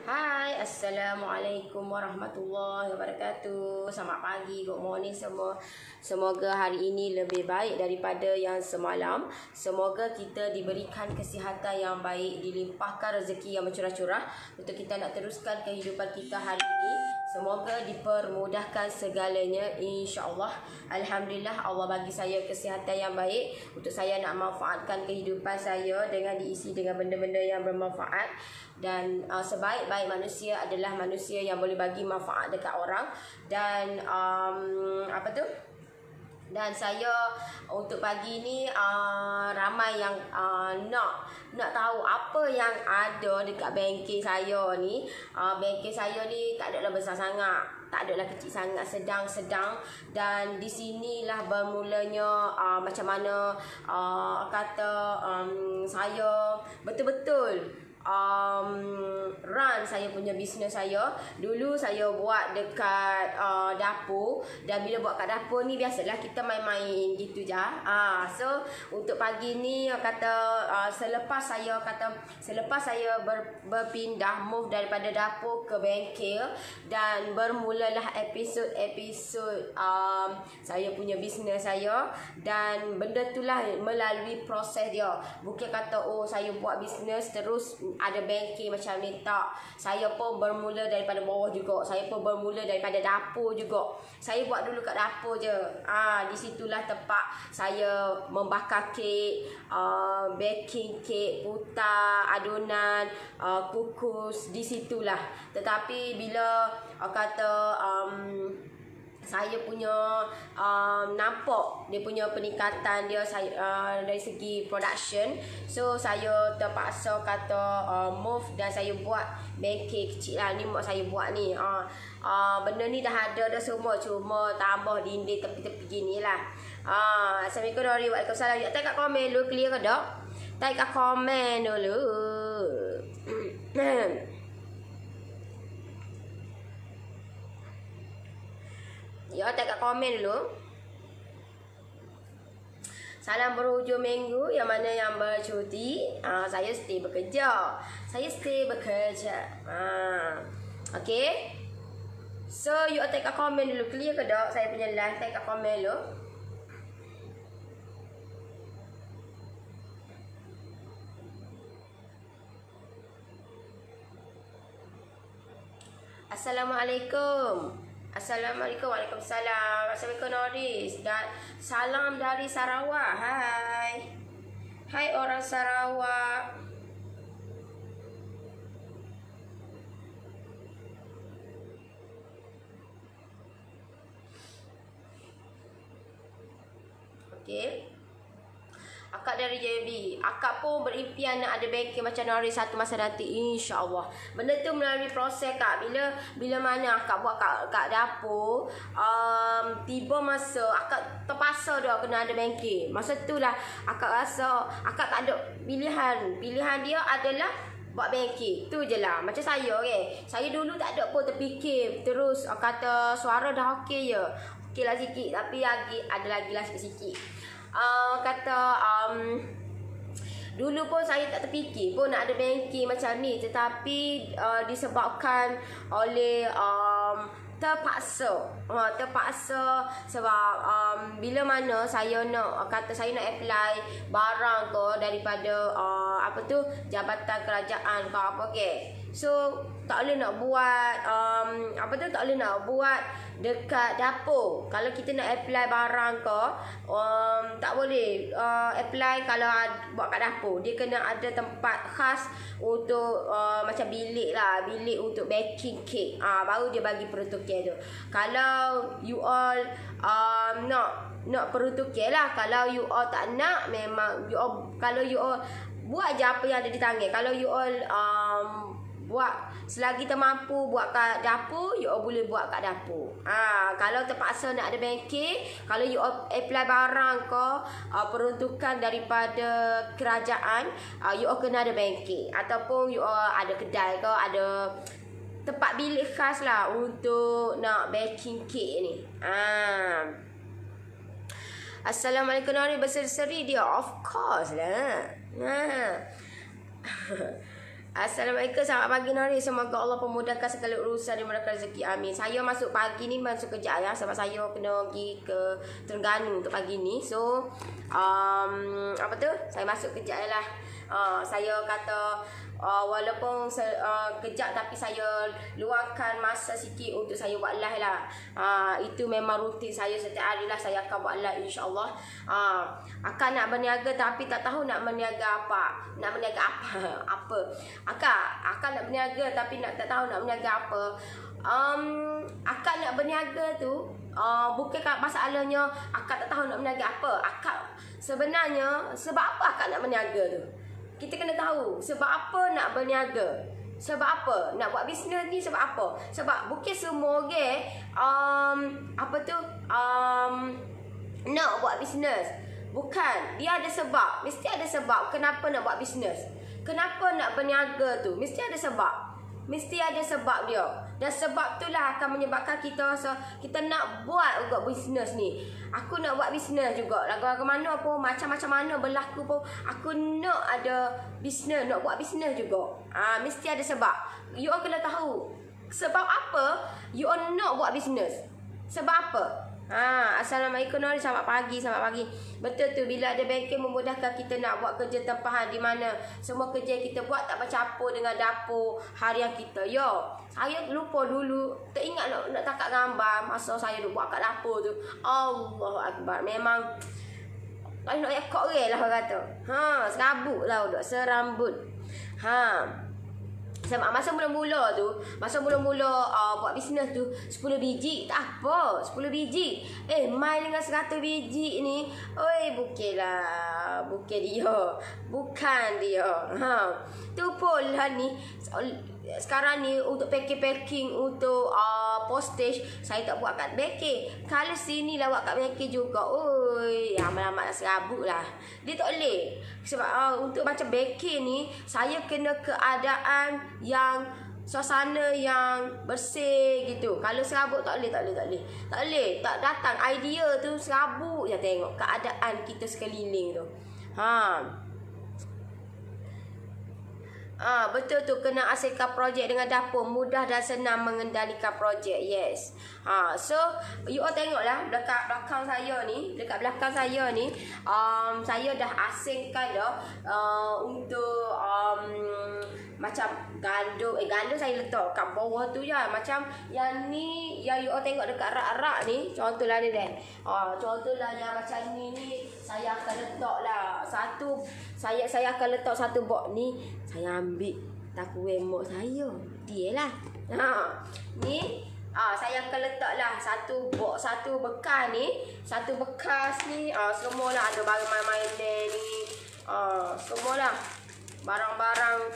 Hai, Assalamualaikum warahmatullahi wabarakatuh. Selamat pagi, good morning semua. Semoga hari ini lebih baik daripada yang semalam. Semoga kita diberikan kesihatan yang baik, dilimpahkan rezeki yang bercurah-curah untuk kita nak teruskan kehidupan kita hari ini. Semoga dipermudahkan segalanya, insya-Allah. Alhamdulillah, Allah bagi saya kesihatan yang baik untuk saya nak manfaatkan kehidupan saya dengan diisi dengan benda-benda yang bermanfaat. Dan sebaik-baik manusia adalah manusia yang boleh bagi manfaat dekat orang. Dan dan saya untuk pagi ni ramai yang nak tahu apa yang ada dekat bengkel saya ni. Bengkel saya ni tak adalah besar sangat, tak adalah kecil sangat, sedang-sedang. Dan di sinilah bermulanya macam mana saya betul-betul run saya punya bisnes saya. Dulu saya buat dekat dapur, dan bila buat kat dapur ni biasalah kita main-main gitu je. So untuk pagi ni selepas saya berpindah move daripada dapur ke bengkel, dan bermulalah episod-episod saya punya bisnes saya. Dan benda itulah melalui proses dia. Bukan kata saya buat bisnes terus ada bengkel macam ni, tak. Saya pun bermula daripada bawah juga. Saya pun bermula daripada dapur juga. Saya buat dulu kat dapur je. Di situlah tempat saya membakar kek, baking kek, putar adunan, kukus, di situlah. Tetapi bila saya punya nampak dia punya peningkatan dia dari segi production, so saya terpaksa move, dan saya buat bengkel kecil lah. Ni mak saya buat ni. Benda ni dah ada dah semua, cuma tambah dinding tepi-tepi gini lah. Assalamualaikum Nori. Waalaikumsalam. Ya, tak kat komen dulu, clear ke tak? Tak kat komen dulu. Ya, tak kat komen dulu. Salam berhujung minggu yang mana yang bercuti. Saya stay bekerja. Okay. So, you tak kat komen dulu. Clear ke tak? Saya punya live, tak kat komen dulu. Assalamualaikum. Assalamualaikum. Waalaikumsalam. Assalamualaikum Noris. Dan salam dari Sarawak. Hai orang Sarawak. Okey. Akak dari JB. Akak pun berimpian nak ada bengkel macam Nori satu masa nanti, insya-Allah. Benda tu melalui proses kak. Bila mana akak buat kat dapur, tiba masa akak terpaksa dah kena ada bengkel. Masa itulah akak rasa akak tak ada pilihan. Pilihan dia adalah buat bengkel. Tu je lah. Macam saya, okay. Saya dulu tak ada pun terfikir. Terus kata suara dah okey je. Okey lah sikit, tapi ada lagi lah sikit-sikit. Dulu pun saya tak terfikir pun nak ada bengkel macam ni. Tetapi disebabkan oleh terpaksa sebab bila mana saya nak apply barang tu daripada jabatan kerajaan ke apa ke. So tak boleh nak buat tak boleh nak buat dekat dapur. Kalau kita nak apply barang ke, tak boleh apply kalau buat kat dapur. Dia kena ada tempat khas untuk macam bilik untuk baking cake. Baru dia bagi peruntukan tu. Kalau you all nak peruntukan lah. Kalau you all tak nak, memang kalau you all buat je apa yang ada di tangan. Kalau you all buat selagi termampu buat kat dapur, you all boleh buat kat dapur. Kalau terpaksa nak ada bengkel, kalau you all apply barang ke peruntukan daripada kerajaan, you all kena ada bengkel, ataupun you all ada kedai ke, ada tempat bilik khas lah untuk nak baking cake ni. Assalamualaikum Nori. Berseri dia, of course lah. Assalamualaikum, selamat pagi Nori. Semoga Allah memudahkan segala urusan dan memudahkan rezeki. Amin. Saya masuk pagi ni masuk kerja ya, sebab saya kena pergi ke Terengganu untuk pagi ni. So apa tu? Saya masuk kerja lah. Saya kata walaupun kejap tapi saya luangkan masa sikit untuk saya buat live lah. Itu memang rutin saya setiap hari lah, saya akan buat live insya-Allah. Akan nak berniaga tapi tak tahu nak berniaga apa. Nak berniaga apa? Akan nak berniaga tapi tak tahu nak berniaga apa. Akak nak berniaga tu bukan masalahnya akak tak tahu nak berniaga apa. Akak sebenarnya sebab apa akak nak berniaga tu? Kita kena tahu sebab apa nak berniaga. Sebab apa nak buat bisnes ni, sebab apa? Sebab bukan semua orang nak buat bisnes. Bukan, dia ada sebab. Mesti ada sebab kenapa nak buat bisnes. Kenapa nak berniaga tu? Mesti ada sebab. Mesti ada sebab dia. Dan sebab itulah akan menyebabkan kita nak buat juga bisnes ni. Aku nak buat bisnes juga. Lagu-lagu mana pun, macam-macam mana berlaku pun, aku nak ada bisnes, nak buat bisnes juga. Mesti ada sebab. You all kena tahu sebab apa you all nak buat bisnes. Sebab apa? Assalamualaikum Nori, selamat pagi, selamat pagi. Betul tu, bila ada banking memudahkan kita nak buat kerja tempahan di mana semua kerja yang kita buat tak bercampur dengan dapur harian kita. Saya lupa dulu, tak ingat nak tangkap gambar masa saya duk buat kat dapur tu. Allahu Akbar, memang nak ekor lah orang kata. Serabut lah duk, serambut. Sebab masa mula-mula buat bisnes tu 10 biji tak apa, 10 biji. Main dengan 100 biji ni, bukan dia. Tu pun lah ni. Sekarang ni untuk packing untuk postage saya tak buat kat baking. Kalau sini lah buat kat baking juga. Amat-amat serabut lah. Dia tak boleh. Sebab untuk macam baking ni saya kena keadaan yang suasana yang bersih gitu. Kalau serabut tak boleh. Tak datang idea tu serabut je, tengok keadaan kita sekeliling tu. Betul tu, kena asingkan projek dengan dapur, mudah dan senang mengendalikan projek. Yes. So you all tengoklah dekat belakang saya ni, saya dah asingkan dah untuk macam gandum saya letak kat bawah tu je. Macam yang ni yang you all tengok dekat rak-rak ni, contohlah ni dah. Contohlah yang macam ni saya akan letak lah satu. Saya akan letak satu box ni. Saya ambil takuwe mak saya. Dia lah. Ni saya akan letak lah satu box, satu bekas ni. Satu bekas ni. Semualah ada barang main-main ni. Semualah. Barang-barang.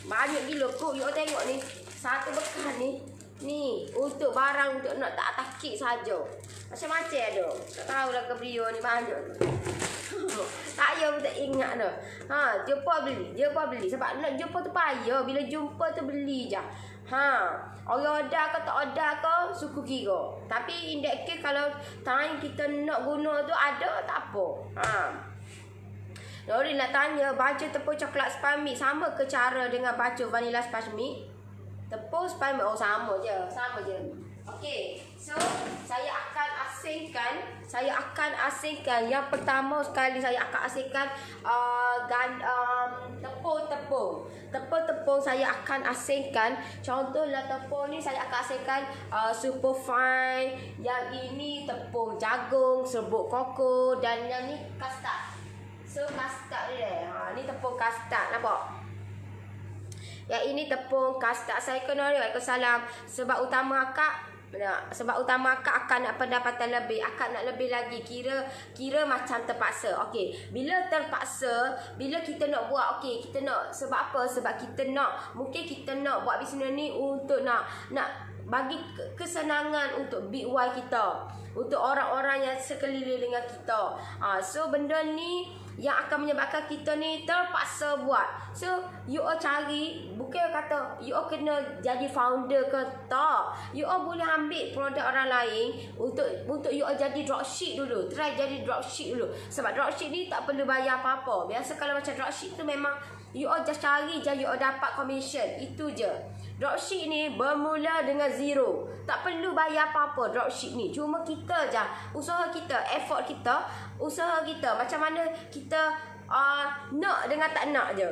Banyak gila kot. You tengok ni. Satu bekas ni. Ni. Untuk barang untuk nak tak takik saja. Macam-macam ada. Tak tahulah ke beliau ni banyak tu. Saya pun tak ingat dah. Jumpa beli. Sebab nak jumpa tu payah. Bila jumpa tu beli je. Orang order ke tak order ke, suku kira. Tapi in that case kalau time kita nak guna tu ada, tak apa. Nori nak tanya, baju tepung coklat spami sama ke cara dengan baju vanilla spami? Tepung spami, sama je. Okey, so saya akan asingkan yang pertama sekali saya akan asingkan tepung saya akan asingkan. Contohlah tepung ni saya akan asingkan super fine, yang ini tepung jagung, serbuk koko, dan yang ni kastad. So kastad dia. Ni tepung kastad, nampak? Yang ini tepung kastad. Saya kena Waalaikumsalam. Sebab utama akak akan nak pendapatan lebih, akan nak lebih lagi, kira macam terpaksa. Okey, bila terpaksa, bila kita nak buat, kita nak sebab apa? Sebab kita nak, mungkin kita nak buat bisnes ni untuk nak bagi kesenangan untuk big Y kita, untuk orang-orang yang sekeliling dengan kita. So benda ni yang akan menyebabkan kita ni terpaksa buat. So you all cari, bukan kata you all kena jadi founder ke, tak. You all boleh ambil produk orang lain untuk you all jadi dropship dulu. Try jadi dropship dulu. Sebab dropship ni tak perlu bayar apa-apa. Biasa kalau macam dropship tu memang You all just cari je, you all dapat commission. Itu je. Dropship ni bermula dengan zero. Tak perlu bayar apa-apa dropship ni. Cuma kita je, usaha kita, effort kita, usaha kita. Macam mana kita nak dengan tak nak je.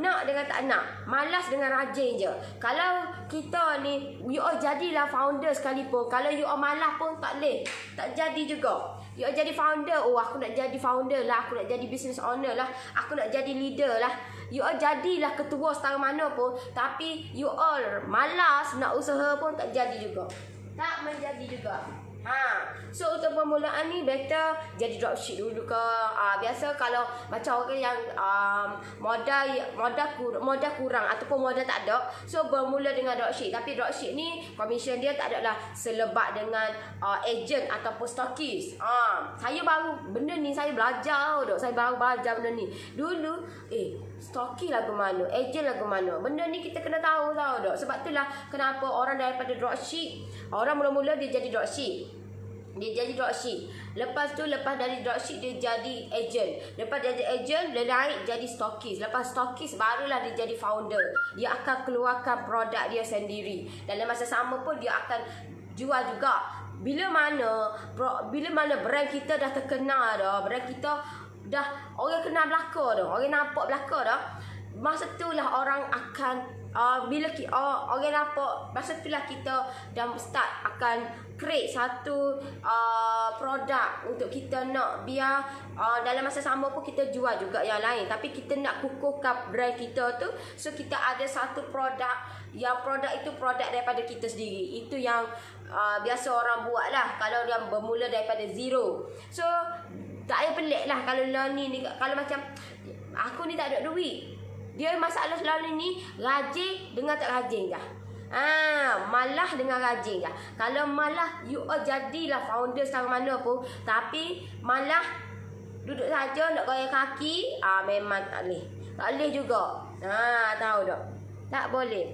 Nak dengan tak nak, malas dengan rajin je. Kalau kita ni, you all jadilah founder sekalipun, kalau you all malas pun tak boleh, tak jadi juga. You all jadi founder, oh aku nak jadi founder lah, aku nak jadi business owner lah, aku nak jadi leader lah. You all jadilah ketua setara mana pun, tapi you all malas nak usaha pun tak jadi juga. Tak menjadi juga. So untuk permulaan ni better jadi dropship dulu ke. Biasa kalau macam orang yang modal kurang ataupun modal tak ada, so bermula dengan dropship. Tapi dropship ni commission dia tak adalah selebat dengan agent ataupun stokis. Saya baru benda ni saya belajar dah. Saya baru belajar benda ni. Dulu stokis lagu mana, agent lagu mana. Benda ni kita kena tahu dah. Sebab itulah kenapa orang daripada dropship, orang mula-mula dia jadi dropship. Lepas tu, lepas dari dropship dia jadi agent. Lepas jadi agent, dia naik jadi stokis. Lepas stokis, barulah dia jadi founder. Dia akan keluarkan produk dia sendiri. Dan dalam masa sama pun dia akan jual juga. Bila mana brand kita dah terkenal dah, brand kita dah orang kenal belaka dah, orang nampak belaka dah, masa itulah orang akan orang nampak, masa itulah kita dah start akan create satu produk untuk kita nak biar dalam masa sama pun kita jual juga yang lain. Tapi kita nak kukuhkan brand kita tu, so kita ada satu produk, yang produk itu produk daripada kita sendiri. Itu yang biasa orang buat lah kalau dia bermula daripada zero. So tak payah pelik lah kalau ni kalau macam aku ni tak ada duit. Dia masalah selalu ni rajin dengan tak rajin je. Malah dengan rajin je. Kalau malah, you all jadilah founder setara mana pun, tapi malah duduk saja nak goyang kaki, memang tak boleh. Tak boleh juga. Tahu tak? Tak boleh.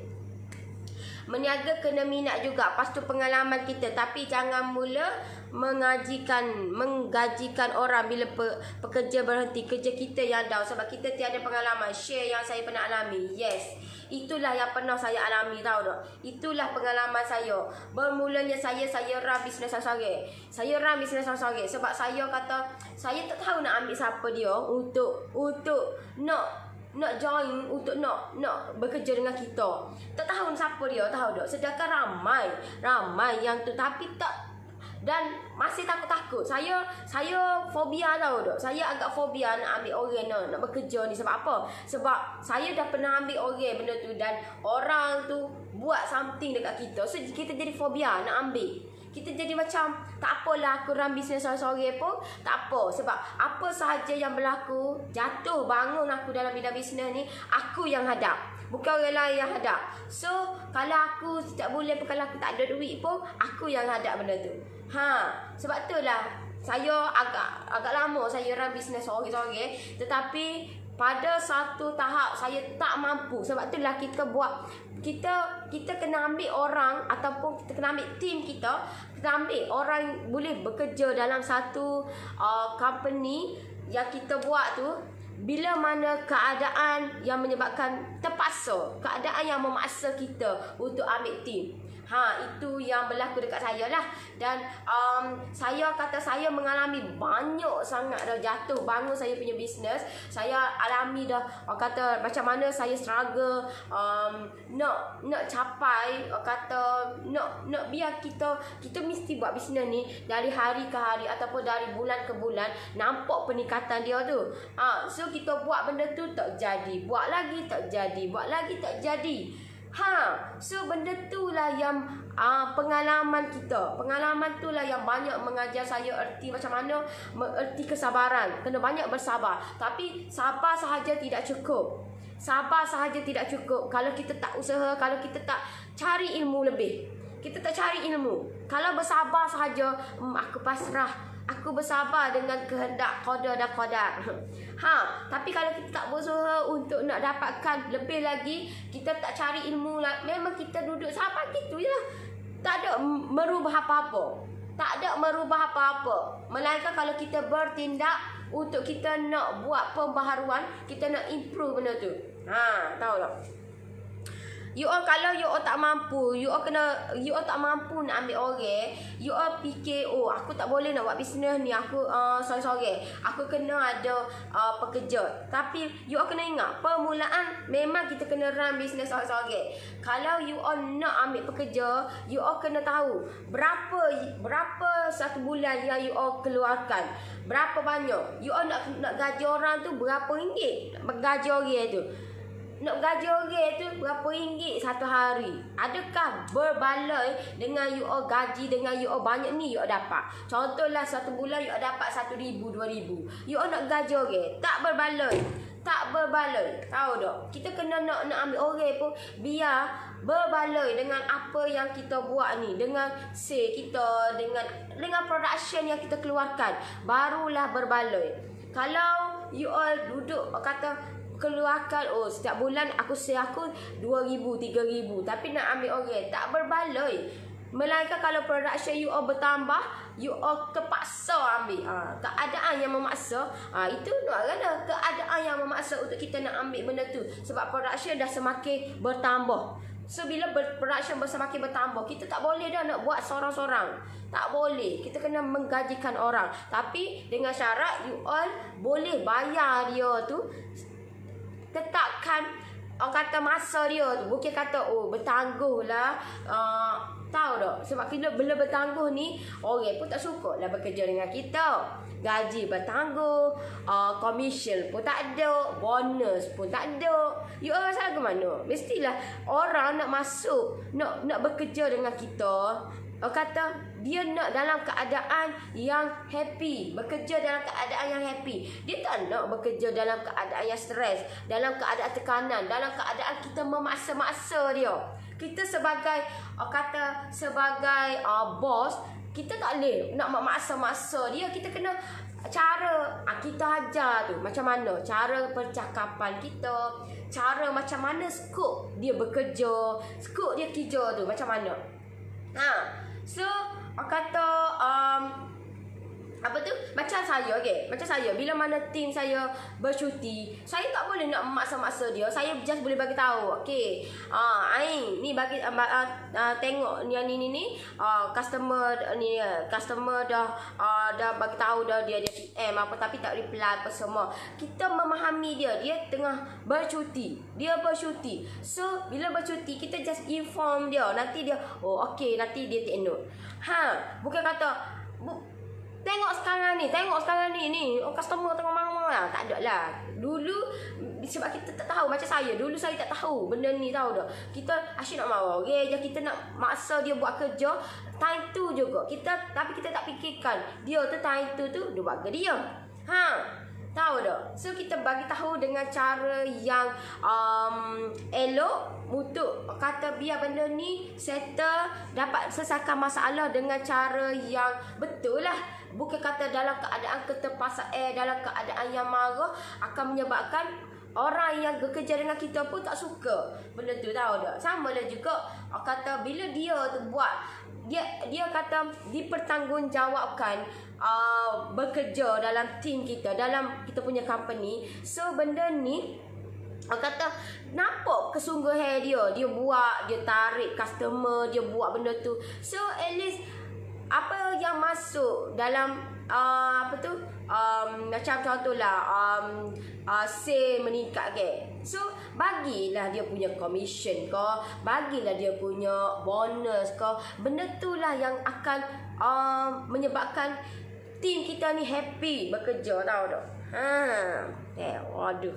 Meniaga kena minat juga, pastu pengalaman kita. Tapi jangan mula menggajikan orang bila pekerja berhenti. Kerja kita yang down sebab kita tiada pengalaman. Share yang saya pernah alami. Yes, itulah yang pernah saya alami, tahu tak? Itulah pengalaman saya. Bermulanya saya run bisnes sorang-sorang. Saya run bisnes sorang-sorang sebab saya kata saya tak tahu nak ambil siapa dia untuk nak join, untuk nak bekerja dengan kita. Tak tahu siapa dia, tahu tak? Sedangkan ramai yang tu, tapi tak. Dan masih takut-takut. Saya fobia, tahu tak? Saya agak fobia nak ambil orang nak bekerja ni. Sebab apa? Sebab saya dah pernah ambil orang benda tu, dan orang tu buat something dekat kita. So kita jadi fobia nak ambil. Kita jadi macam tak apalah, aku run bisnes sorang-sorang pun tak apa. Sebab apa sahaja yang berlaku, jatuh bangun aku dalam bidang bisnes ni, aku yang hadap, bukan orang lain yang hadap. So kalau aku setiap bulan pun, kalau aku tak ada duit pun, aku yang hadap benda tu. Sebab itulah saya agak lama saya run bisnes sorang-sorang, tetapi pada satu tahap saya tak mampu. Sebab itulah kita buat, kita kena ambil orang, ataupun kita kena ambil tim kita ambil orang boleh bekerja dalam satu company yang kita buat tu. Bila mana keadaan yang menyebabkan terpaksa, keadaan yang memaksa kita untuk ambil tim, itu yang berlaku dekat saya lah. Dan saya kata saya mengalami banyak sangat dah jatuh bangun saya punya bisnes. Saya alami dah, kata macam mana saya struggle nak capai, kata nak biar kita mesti buat bisnes ni dari hari ke hari ataupun dari bulan ke bulan, nampak peningkatan dia tu. So kita buat benda tu tak jadi, buat lagi tak jadi, buat lagi tak jadi. So benda tu lah yang pengalaman kita. Pengalaman tu lah yang banyak mengajar saya erti macam mana, erti kesabaran. Kena banyak bersabar. Tapi sabar sahaja tidak cukup. Sabar sahaja tidak cukup kalau kita tak usaha, kalau kita tak cari ilmu lebih. Kita tak cari ilmu. Kalau bersabar sahaja, aku pasrah, aku bersabar dengan kehendak qada dan qadar. Tapi kalau kita tak berusaha untuk nak dapatkan lebih lagi, kita tak cari ilmu, memang kita duduk sabar gitu je. Tak ada merubah apa-apa. Tak ada merubah apa-apa. Melainkan kalau kita bertindak untuk kita nak buat pembaharuan, kita nak improve benda tu. Tahu tak? You all kalau you all tak mampu, you all tak mampu nak ambil orang, you all fikir, oh aku tak boleh nak buat bisnes ni, aku sorry, aku kena ada pekerja. Tapi you all kena ingat, permulaan memang kita kena run bisnes sorry. Kalau you all nak ambil pekerja, you all kena tahu berapa satu bulan yang you all keluarkan. Berapa banyak. You all nak gaji orang tu berapa ringgit? Gaji orang tu. Nak gaji orang tu berapa ringgit satu hari? Adakah berbaloi dengan you all gaji dengan you all banyak ni you all dapat? Contohlah satu bulan you all dapat 1,000, 2,000. You all nak gaji orang, tak berbaloi. Tak berbaloi. Tahu tak? Kita kena nak ambil orang pun biar berbaloi dengan apa yang kita buat ni, dengan sale kita, dengan production yang kita keluarkan, barulah berbaloi. Kalau you all duduk kata keluarkan, oh setiap bulan aku sale aku 2,000, 3,000, tapi nak ambil orang, tak berbaloi. Melainkan kalau production you all bertambah, you all terpaksa ambil. Keadaan yang memaksa, itu nak ada keadaan yang memaksa untuk kita nak ambil benda tu. Sebab production dah semakin bertambah. So bila production semakin bertambah, kita tak boleh dah nak buat sorang-sorang. Tak boleh. Kita kena menggajikan orang. Tapi dengan syarat you all boleh bayar dia tu, tetapkan orang kata masa dia tu. Bukan kata oh bertangguh lah. Tahu tak? Sebab bila bertangguh ni, orang pun tak suka lah bekerja dengan kita. Gaji bertangguh, commission pun tak ada, bonus pun tak ada. You all rasa ke mana? Mestilah orang nak masuk, nak bekerja dengan kita, kata dia nak dalam keadaan yang happy, bekerja dalam keadaan yang happy. Dia tak nak bekerja dalam keadaan yang stres, dalam keadaan tekanan, dalam keadaan kita memaksa-maksa dia. Kita sebagai bos, kita tak boleh nak memaksa-maksa dia. Kita kena cara kita ajar tu macam mana, cara percakapan kita, cara macam mana skop dia bekerja, skop dia kerja tu macam mana. So kata apa tu, macam saya, okay, macam saya bila mana tim saya bercuti, saya tak boleh nak memaksa-maksa dia. Saya just boleh bagi tahu, okay, Aing ni bagi tengok yang ni customer ni, customer dah bagi tahu dah dia PM apa, tapi tak reply apa semua. Kita memahami dia tengah bercuti, so bila bercuti kita just inform dia, nanti dia oh okay, nanti dia take note. Bukan kata tengok sekarang ni customer tengok mana lah. Tak ada lah. Dulu sebab kita tak tahu, macam saya dulu, saya tak tahu benda ni, tahu tak? Kita asyik nak marah orang je, kita nak maksa dia buat kerja time tu juga. Tapi kita tak fikirkan dia tu time tu dia buat kerja dia. Tahu tak? So kita bagi tahu dengan cara yang elok untuk kata biar benda ni settle, dapat selesaikan masalah dengan cara yang betul lah. Bukan kata dalam keadaan keterpaksaan, dalam keadaan yang marah akan menyebabkan orang yang bekerja dengan kita pun tak suka benda tu, tahu tak? Sama lah juga kata bila dia tu buat, dia kata dipertanggungjawabkan bekerja dalam tim kita, dalam kita punya company. So benda ni kata nampak kesungguhan dia buat, dia tarik customer, dia buat benda tu. So at least apa yang masuk dalam macam contohlah sale meningkat ke, so bagilah dia punya commission ke, bagilah dia punya bonus ke. Benda tu lah yang akan menyebabkan tim kita ni happy bekerja, tahu tak? Waduh,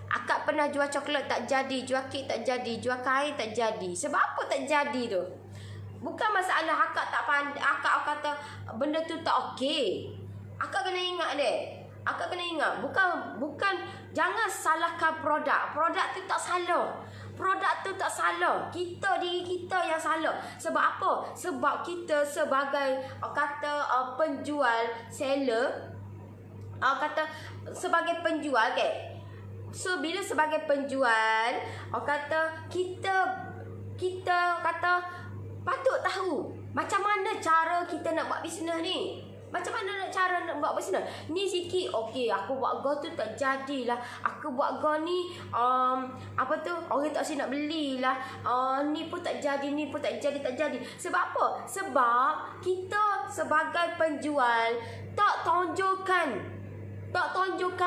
akak pernah jual coklat tak jadi, jual kek tak jadi, jual kain tak jadi. Sebab apa tak jadi tu? Bukan masalah akak tak pandai, akak kata benda tu tak okey. Akak kena ingat deh. Akak kena ingat, bukan jangan salahkan produk. Produk tu tak salah. Diri kita yang salah. Sebab apa? Sebab kita sebagai penjual, seller, kata sebagai penjual ke. So bila sebagai penjual, kata kita kata patut tahu macam mana cara kita nak buat bisnes ni. Macam mana nak cara nak buat personal? Ni sikit, okey, aku buat go tu tak jadilah. Aku buat go ni, apa tu, orang tak asyik nak belilah. Ni pun tak jadi, ni pun tak jadi. Sebab apa? Sebab kita sebagai penjual tak tunjukkan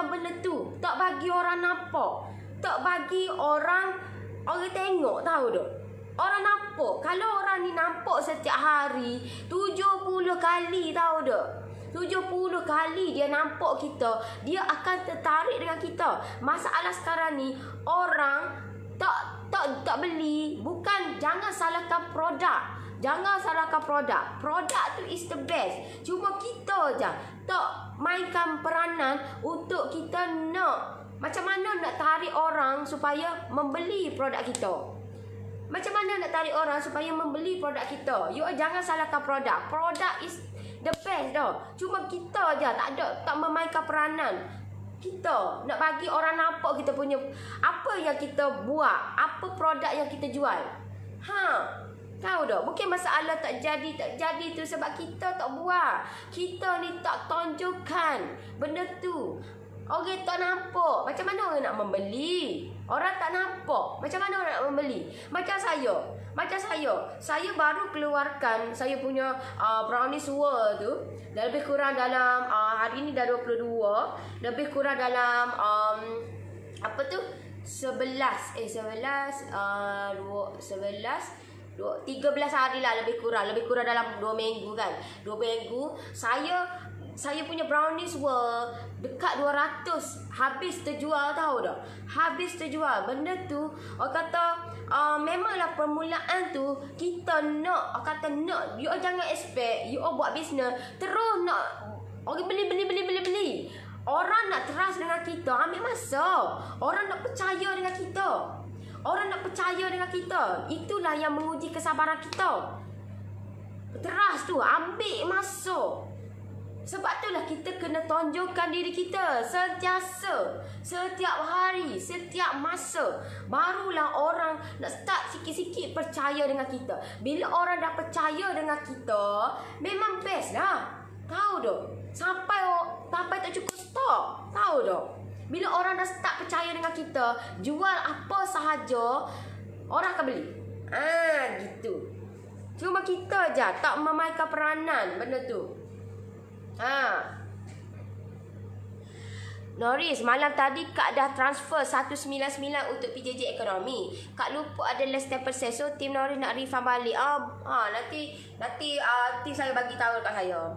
benda tu. Tak bagi orang nampak. Tak bagi orang tengok, tahu tak? Orang nampak. Kalau orang ni nampak setiap hari 70 kali, tahu tak? 70 kali dia nampak kita, dia akan tertarik dengan kita. Masalah sekarang ni orang tak beli. Bukan, jangan salahkan produk. Produk tu is the best. Cuma kita je tak mainkan peranan untuk kita nak macam mana nak tarik orang supaya membeli produk kita. Macam mana nak tarik orang supaya membeli produk kita? You jangan salahkan produk. Produk is the best dah. Cuma kita je tak memainkan peranan. Kita nak bagi orang nampak kita punya apa yang kita buat, apa produk yang kita jual. Tahu tak? Bukan masalah tak jadi tu sebab kita tak buat. Kita ni tak tunjukkan benda tu. Orang tak nampak. Macam mana orang nak membeli? Orang tak nampak. Macam mana orang nak membeli? Macam saya baru keluarkan saya punya brownies world tu. Lebih kurang dalam hari ni dah 22. Lebih kurang dalam 13 hari lah, lebih kurang dalam 2 minggu kan. 2 minggu saya punya brownies world dekat 200 habis terjual, tahu tak? Habis terjual. Benda tu orang kata memanglah permulaan tu kita nak, orang kata nak, you jangan expect you buat bisnes terus nak orang beli. Orang nak trust dengan kita ambil masa. Orang nak percaya dengan kita. Itulah yang menguji kesabaran kita. Trust tu ambil masa. Sebab itulah kita kena tunjukkan diri kita sentiasa, setiap hari, setiap masa. Barulah orang nak start sikit-sikit percaya dengan kita. Bila orang dah percaya dengan kita, memang best dah. Tahu tak? Sampai tak cukup stok. Tahu tak? Bila orang dah start percaya dengan kita, jual apa sahaja, orang akan beli. Gitu. Cuma kita je tak memainkan peranan benda tu. Norris, malam tadi Kak dah transfer 199 untuk PJJ ekonomi. Kak lupa ada less 10%. So tim Norris nak refund balik. Nanti tim saya bagi tahu kat saya.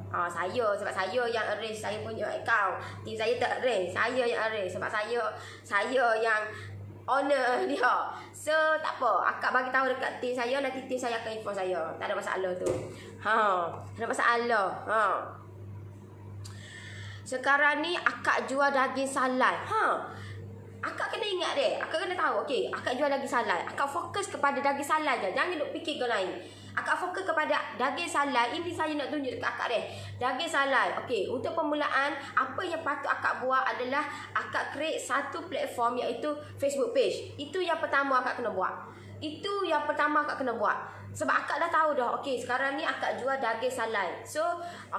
Sebab saya yang arrange saya punya account. Tim saya tak arrange. Saya yang arrange sebab saya yang owner dia. So tak apa, akak bagi tahu dekat tim saya, nanti tim saya akan inform saya. Tak ada masalah tu. Tak ada masalah. Sekarang ni akak jual daging salai. Akak kena ingat deh. Akak kena tahu. Okey, akak jual daging salai. Akak fokus kepada daging salai je. Jangan duk fikir ke lain. Akak fokus kepada daging salai. Ini saya nak tunjuk dekat akak deh. Daging salai. Okey, untuk permulaan, apa yang patut akak buat adalah akak create satu platform iaitu Facebook page. Itu yang pertama akak kena buat. Sebab akak dah tahu dah. Okey, sekarang ni akak jual daging salai. So,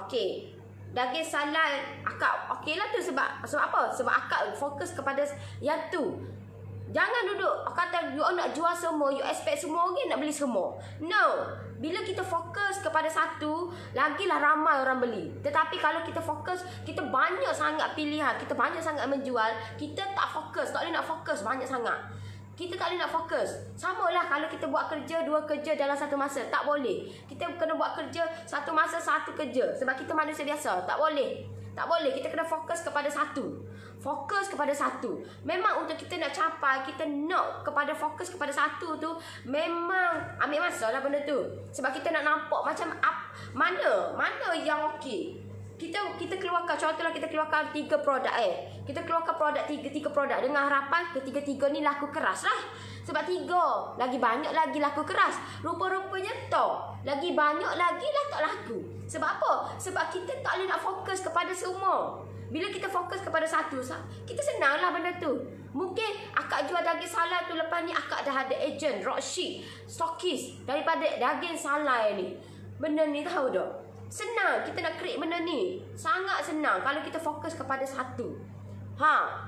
okey, daging salai akak okeylah tu sebab apa? Sebab akak fokus kepada yang tu. Jangan duduk kata you nak jual semua, you expect semua orang nak beli semua. No. Bila kita fokus kepada satu, lagilah ramai orang beli. Tetapi kalau kita fokus, kita banyak sangat pilihan, kita banyak sangat menjual, kita tak fokus, tak boleh nak fokus banyak sangat. Kita tak boleh nak fokus. Sama lah kalau kita buat kerja, 2 kerja dalam satu masa. Tak boleh. Kita kena buat kerja satu masa, 1 kerja. Sebab kita manusia biasa. Tak boleh. Kita kena fokus kepada satu. Memang untuk kita nak capai, kita nak kepada fokus kepada satu tu, memang ambil masa lah benda tu. Sebab kita nak nampak macam mana yang okey. Kita keluarkan, contohlah kita keluarkan 3 produk Kita keluarkan produk 3 produk dengan harapan ketiga-tiga ni laku keras lah. Sebab 3 lagi banyak lagi laku keras. Rupa-rupanya tak. Lagi banyak lagi lah tak laku. Sebab apa? Sebab kita tak boleh nak fokus kepada semua. Bila kita fokus kepada satu, kita senang lah benda tu. Mungkin akak jual daging salai tu, lepas ni akak dah ada agent, dropship, stokis daripada daging salai ni. Benda ni tahu tak? Senang kita nak create benda ni. Sangat senang kalau kita fokus kepada satu.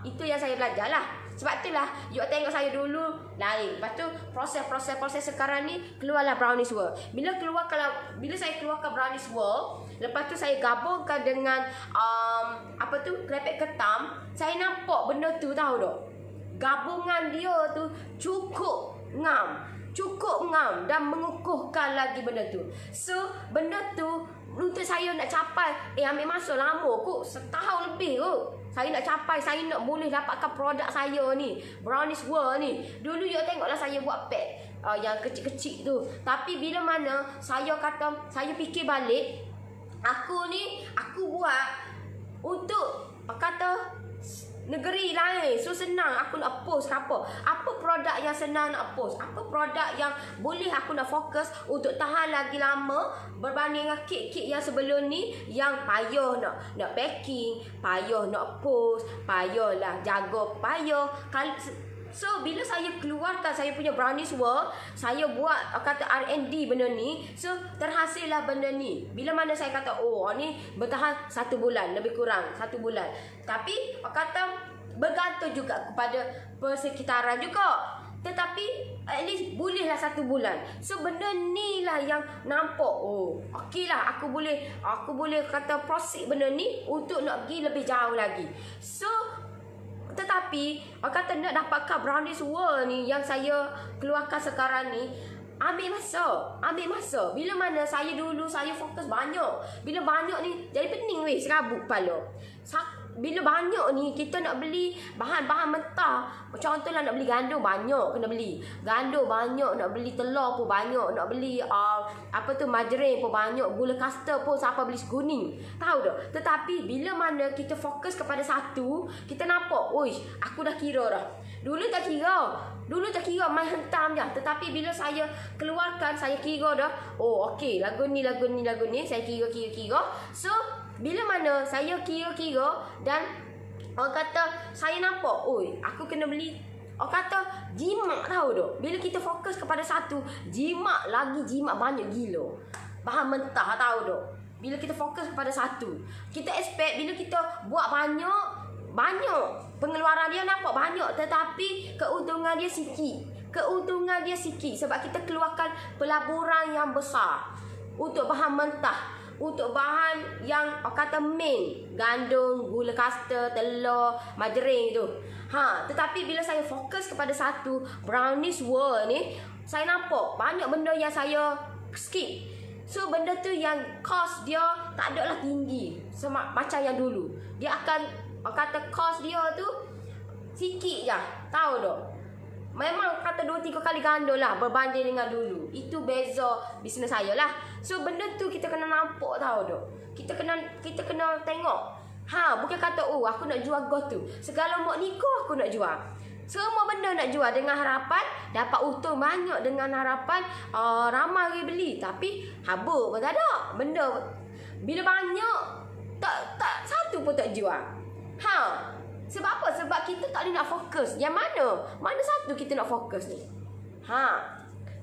Itu yang saya belajar lah. Sebab itulah you tengok saya dulu lain. Lepas tu proses sekarang ni keluarlah Brownies World. Bila saya keluarkan Brownies World, lepas tu saya gabungkan dengan kelepek ketam, saya nampak benda tu tahu tak? Gabungan dia tu cukup ngam dan mengukuhkan lagi benda tu. So benda tu untuk saya nak capai ambil masa lama kot, setahun lebih kot. Saya nak capai, saya nak boleh dapatkan produk saya ni, Brownies World ni. Dulu you tengoklah saya buat pack yang kecil-kecil tu. Tapi bila mana saya fikir balik, aku buat untuk negeri lain. So senang aku nak post apa produk yang senang nak post, apa produk yang boleh aku nak fokus untuk tahan lagi lama berbanding dengan kek-kek yang sebelum ni yang payah nak packing, payah nak post, payahlah jaga, payah. So bila saya keluarkan saya punya Brownies World, saya buat R&D benda ni, so terhasillah benda ni. Bila mana saya kata ni bertahan 1 bulan, lebih kurang 1 bulan. Tapi bergantung juga kepada persekitaran juga. Tetapi at least bolehlah 1 bulan. So benda ni lah yang nampak okey lah, aku boleh kata proceed benda ni untuk nak pergi lebih jauh lagi. So tetapi nak dapatkan Brownies World ni yang saya keluarkan sekarang ni, ambil masa. Bila mana saya fokus banyak. Bila banyak ni jadi pening serabut kepala. Bila banyak ni kita nak beli bahan-bahan mentah. Contohlah nak beli gandum banyak kena beli. Gandum banyak, nak beli telur pun banyak, nak beli margarin pun banyak, gula kastar pun siapa beli seguning. Tahu tak? Tetapi bila mana kita fokus kepada satu, kita nampak, aku dah kira dah. Dulu tak kira main hentam je. Tetapi bila saya keluarkan, saya kira dah. Okey, lagu ni saya kira. So bila mana saya kira dan saya nampak, aku kena beli. Jimat tahu tak? Bila kita fokus kepada satu, jimat banyak gila. Bahan mentah tahu tak? Bila kita fokus kepada satu, kita expect bila kita buat banyak pengeluaran dia nampak banyak, tetapi keuntungan dia sikit sebab kita keluarkan pelaburan yang besar untuk bahan mentah, untuk bahan yang main, gandum, gula kastar, telur, margarin tu. Tetapi bila saya fokus kepada satu Brownies World ni, saya nampak banyak benda yang saya skip. So benda tu yang cost dia tak adalah tinggi macam yang dulu. Dia akan cost dia tu sikit je, tahu tak? Memang 2-3 kali ganda lah berbanding dengan dulu. Itu beza bisnes saya lah. So benda tu kita kena nampak, tahu tak? Kita kena tengok. Bukan kata aku nak jual gold tu, segala mak nikah aku nak jual. Semua benda nak jual dengan harapan dapat untung banyak, dengan harapan ramai orang beli. Tapi habuk pun tak ada. Benda bila banyak tak satu pun tak jual. Sebab apa? Sebab kita tak boleh nak fokus. Yang mana satu kita nak fokus ni?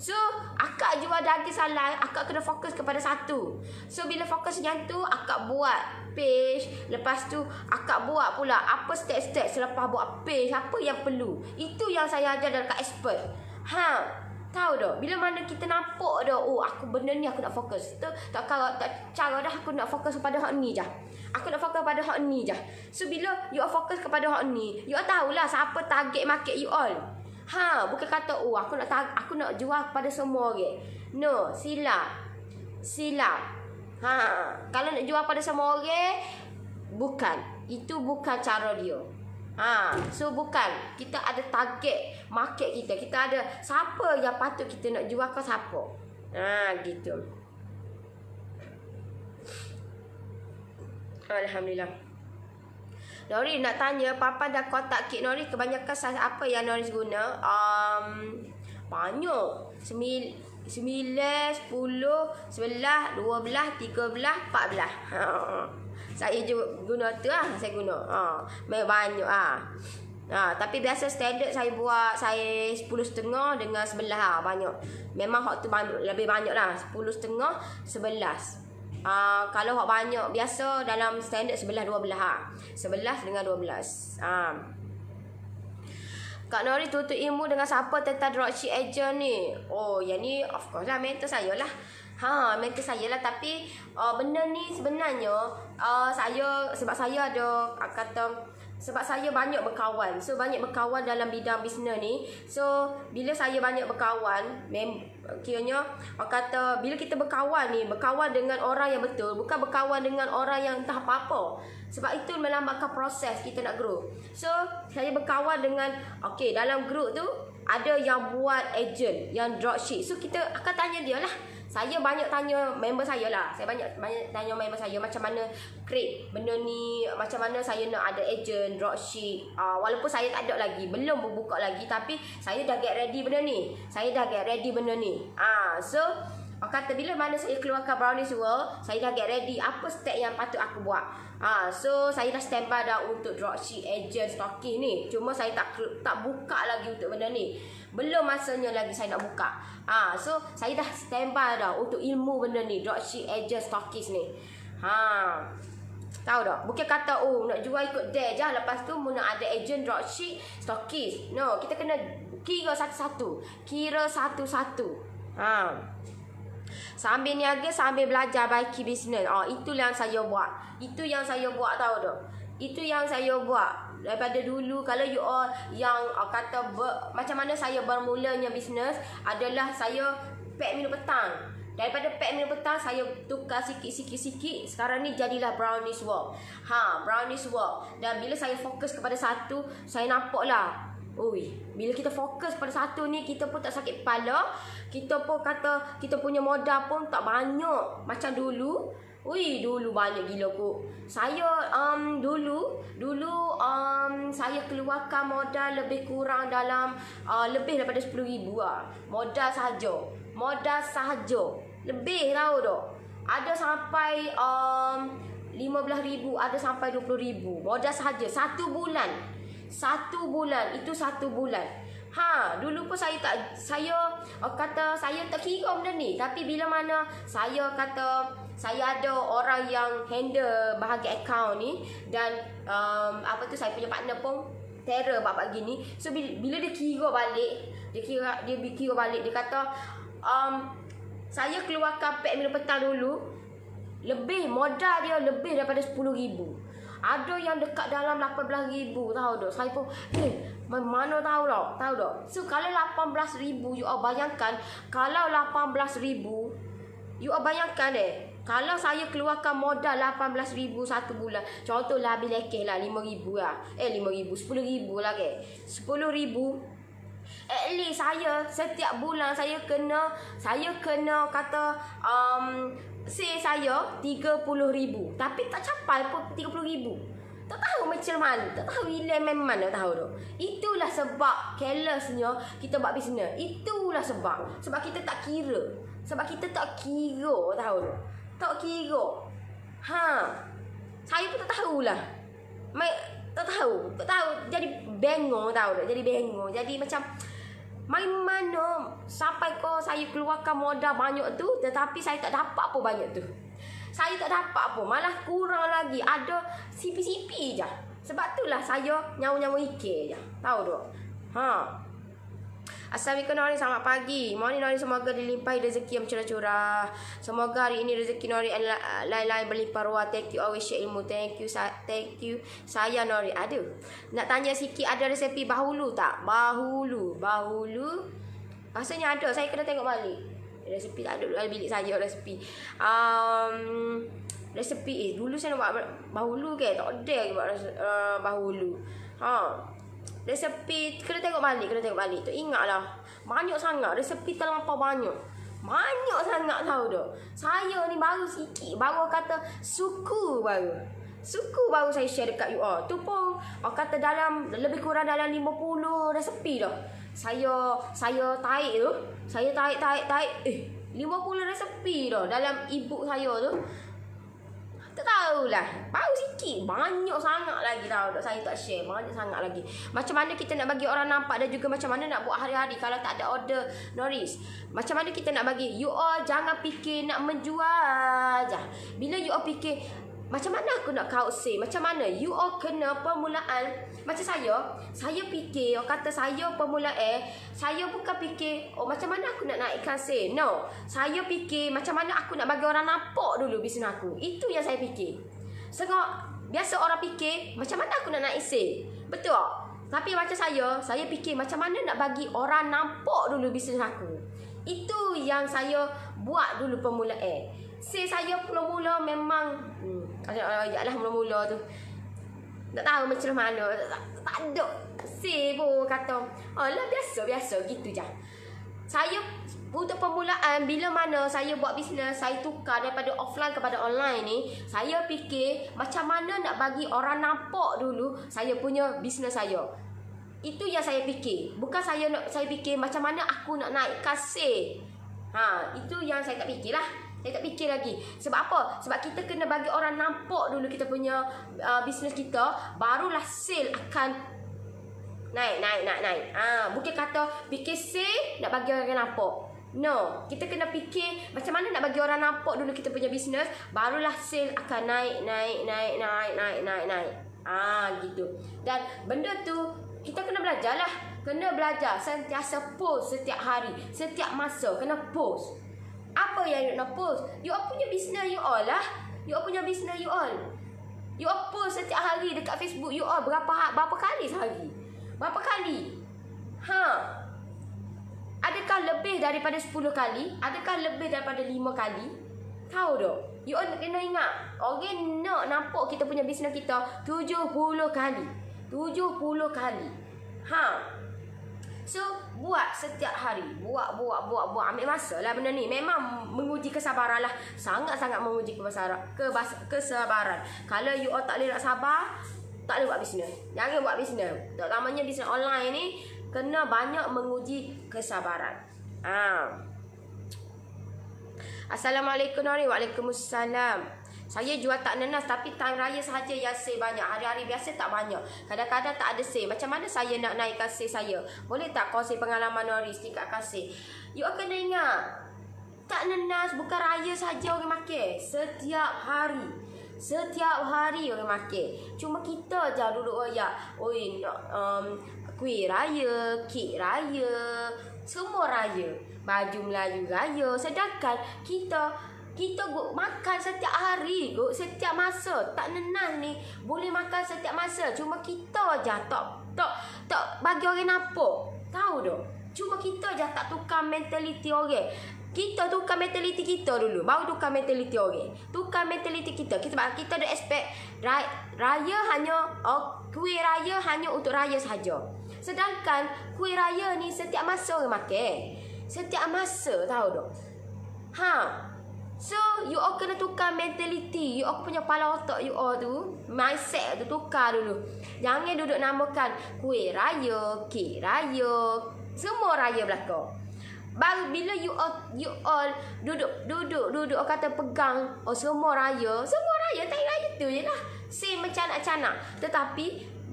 So akak jual daging salai, akak kena fokus kepada satu. So bila fokus yang tu, akak buat page. Lepas tu akak buat pula apa step-step selepas buat page, apa yang perlu. Itu yang saya ajar dekat expert. Tahu dah, bila mana kita nampak dah, aku benda ni aku nak fokus. Tak cara dah, aku nak fokus kepada hak ni je. Aku nak fokus pada hak ni je. So bila you all fokus kepada hak ni, you all tahulah siapa target market you all. Bukan kata aku nak jual kepada semua orang. No, silap. Kalau nak jual pada semua orang, bukan. Itu bukan cara dia. So bukan. Kita ada target market kita. Kita ada siapa yang patut kita nak jual ke siapa. Gitu. Alhamdulillah. Nori nak tanya, Papa dah kotak kek Nori kebanyakan saiz apa yang Nori guna? Banyak. 9, 10, 11, 12, 13, 14. Saya je guna tu lah. Saya guna. Memang banyak tapi biasa standard saya buat saiz 10.5 dengan 11 banyak. Memang hak tu lebih banyak lah. 10.5, 11. Kalau hak banyak biasa dalam standard 11-12 11 dengan 12. Kak Nori tuntut ilmu dengan siapa tentang dropship agent ni? Oh, yang ni of course lah mentor saya lah. Mentor saya lah. Tapi benda ni sebenarnya sebab saya ada sebab saya banyak berkawan. So banyak berkawan dalam bidang bisnes ni. So bila saya banyak berkawan, kiranya kata bila kita berkawan dengan orang yang betul, bukan berkawan dengan orang yang entah apa-apa. Sebab itu melambatkan proses kita nak grow. So saya berkawan dengan dalam group tu ada yang buat agent, yang dropship. So kita akan tanya dia lah. Saya banyak tanya member saya lah. Saya banyak tanya member saya macam mana create benda ni, macam mana saya nak ada agent dropship. Walaupun saya tak ada lagi, belum berbuka lagi, tapi saya dah get ready benda ni. So kata bila mana saya keluarkan Brownies World, saya dah get ready apa step yang patut aku buat. So saya dah standby dah untuk dropship agent stocking ni. Cuma saya tak buka lagi untuk benda ni. Belum masanya lagi saya nak buka. So saya dah standby dah untuk ilmu benda ni, dropship agent stockist ni. Tahu tak? Bukan kata nak jual ikut dia je, lepas tu nak ada agent dropship stockist. No, kita kena kira satu-satu. Sambil niaga, sambil belajar baiki bisnes. Itu yang saya buat. Tahu tak? Itu yang saya buat. Daripada dulu, kalau you all yang kata macam mana saya bermulanya bisnes adalah saya pack minum petang. Daripada pack minum petang saya tukar sikit. Sekarang ni jadilah Brownies World. Brownies World. Dan bila saya fokus kepada satu, saya nampak lah. Bila kita fokus pada satu ni, kita pun tak sakit kepala. Kita pun kata kita punya modal pun tak banyak macam dulu. Dulu banyak gila kot. Saya dulu saya keluarkan modal lebih kurang dalam lebih daripada 10,000 lah. Modal sahaja. Lebih tahu tak? Ada sampai 15,000, ada sampai 20,000. Modal sahaja satu bulan. Itu satu bulan. Dulu pun saya tak kira benda ni. Tapi bila mana saya ada orang yang handle bahagian account ni, dan saya punya partner pun terror bab gini. So bila dia kira balik, dia kata saya keluarkan pack minum petang dulu, modal dia lebih daripada 10,000. Ada yang dekat dalam 18,000, tahu tak? Saya pun mana tahu tak? So kalau 18,000, you all bayangkan, kalau 18,000, you all bayangkan kalau saya keluarkan modal 18,000 satu bulan, contohlah habis lekeh lah 5,000 lah. 10,000 lah ke. 10,000. At least saya setiap bulan saya kena kata say saya 30,000. Tapi tak capai pun 30,000. Tak tahu macam mana, tak tahu hilang mana tahu tu. Itulah sebab carelessnya kita buat bisnes. Itulah sebab kita tak kira. Tahu tu. Tak kira. Saya pun tak tahulah. Tak tahu. Jadi bengong tahu tak. Jadi macam mana sampai saya keluarkan modal banyak tu, tetapi saya tak dapat apa banyak tu. Saya tak dapat apa, malah kurang lagi. Ada sipi-sipi je. Sebab itulah saya nyawa-nyawa ikir je. Tahu tak? Assalamualaikum Nori, selamat pagi. Morning Nori, semoga dilimpahi rezeki yang curah-curah. Semoga hari ini rezeki Nori lain-lain berlimpah ruah. Thank you, always share ilmu. Thank you saya Nori. Aduh, nak tanya sikit, ada resepi bahulu tak? Bahulu rasanya ada, saya kena tengok balik. Resepi tak ada dalam bilik saya. Resepi dulu saya nak buat bahulu ke? Tak ada lagi buat bahulu. Resepi kena tengok balik tu. Ingatlah, banyak sangat resepi, terlampau banyak sangat, tahu tak. Saya ni baru sikit, baru kata suku baru saya share dekat you all. Tu pun kata dalam lebih kurang dalam 50 resepi dah. Saya tarik tu. Saya tarik 50 resepi dah dalam ebook saya tu. Tak tahulah. Baru sikit. Banyak sangat lagi tahu dok. Saya tak share. Banyak sangat lagi. Macam mana kita nak bagi orang nampak dan juga macam mana nak buat hari-hari kalau tak ada order Noris. Macam mana kita nak bagi. You all jangan fikir nak menjual je. Bila you all fikir macam mana aku nak crowd sale? Macam mana? You all kena permulaan. Macam saya fikir, kata saya permulaan, saya bukan fikir, macam mana aku nak naikkan sale? No. Saya fikir, macam mana aku nak bagi orang nampak dulu bisnes aku. Itu yang saya fikir. Biasa orang fikir, macam mana aku nak naik sale? Betul tak? Tapi macam saya fikir, macam mana nak bagi orang nampak dulu bisnes aku. Itu yang saya buat dulu permulaan. Sale saya mula-mula memang yalah mula-mula tu tak tahu macam mana, tak ada sale pun kata alah biasa-biasa gitu je. Saya untuk permulaan bila mana saya buat bisnes, saya tukar daripada offline kepada online ni, saya fikir macam mana nak bagi orang nampak dulu saya punya bisnes saya. Itu yang saya fikir. Bukan saya fikir macam mana aku nak naikkan sale. Itu yang saya tak fikirlah. Saya tak fikir lagi. Sebab apa? Sebab kita kena bagi orang nampak dulu kita punya bisnes kita, barulah sale akan naik. Bukan kata fikir sale nak bagi orang nampak. No, kita kena fikir macam mana nak bagi orang nampak dulu kita punya bisnes, barulah sale akan naik. Gitu. Dan benda tu kita kena belajarlah. Kena belajar sentiasa post setiap hari, setiap masa kena post. Apa yang you nak post? You all punya bisnes you all lah. You all punya bisnes you all. You all post setiap hari dekat Facebook you all berapa kali sehari? Berapa kali? Adakah lebih daripada 10 kali? Adakah lebih daripada 5 kali? Tahu tak? You all kena ingat, orang nak nampak kita punya bisnes kita 70 kali. 70 kali. So, buat setiap hari. Buat. Ambil masa lah benda ni. Memang menguji kesabaran lah. Sangat-sangat menguji kesabaran. Kalau you all tak boleh nak sabar, tak boleh buat bisnes. Jangan buat bisnes. Terutamanya bisnes online ni, kena banyak menguji kesabaran. Assalamualaikum Nori. Waalaikumsalam. Saya jual tak nenas tapi time raya sahaja yang sale banyak. Hari-hari biasa tak banyak. Kadang-kadang tak ada sale. Macam mana saya nak naikkan sale saya? Boleh tak kongsi pengalaman Noris tingkatkan sale? You all kena ingat, tak nenas bukan raya sahaja orang makan. Setiap hari orang makan. Cuma kita je duduk royak. Nak kuih raya, kek raya, semua raya. Baju Melayu raya. Sedangkan kita makan setiap hari, setiap masa. Tak nenas ni boleh makan setiap masa. Cuma kita je tak bagi orang nampak. Tahu tak? Cuma kita je tak tukar mentaliti orang. Kita tukar mentaliti kita dulu, baru tukar mentaliti orang. Tukar mentaliti kita. Kita ada expect raya hanya kuih raya hanya untuk raya saja. Sedangkan kuih raya ni setiap masa orang makan. Setiap masa, tahu tak? So, you all kena tukar mentaliti. You all punya kepala otak you all tu, mindset tu tukar dulu. Jangan duduk namakan kuih raya, kek raya, semua raya belakang. Baru bila you all duduk kata pegang semua raya tak raya tu je lah. Same mencanak-canak. Tetapi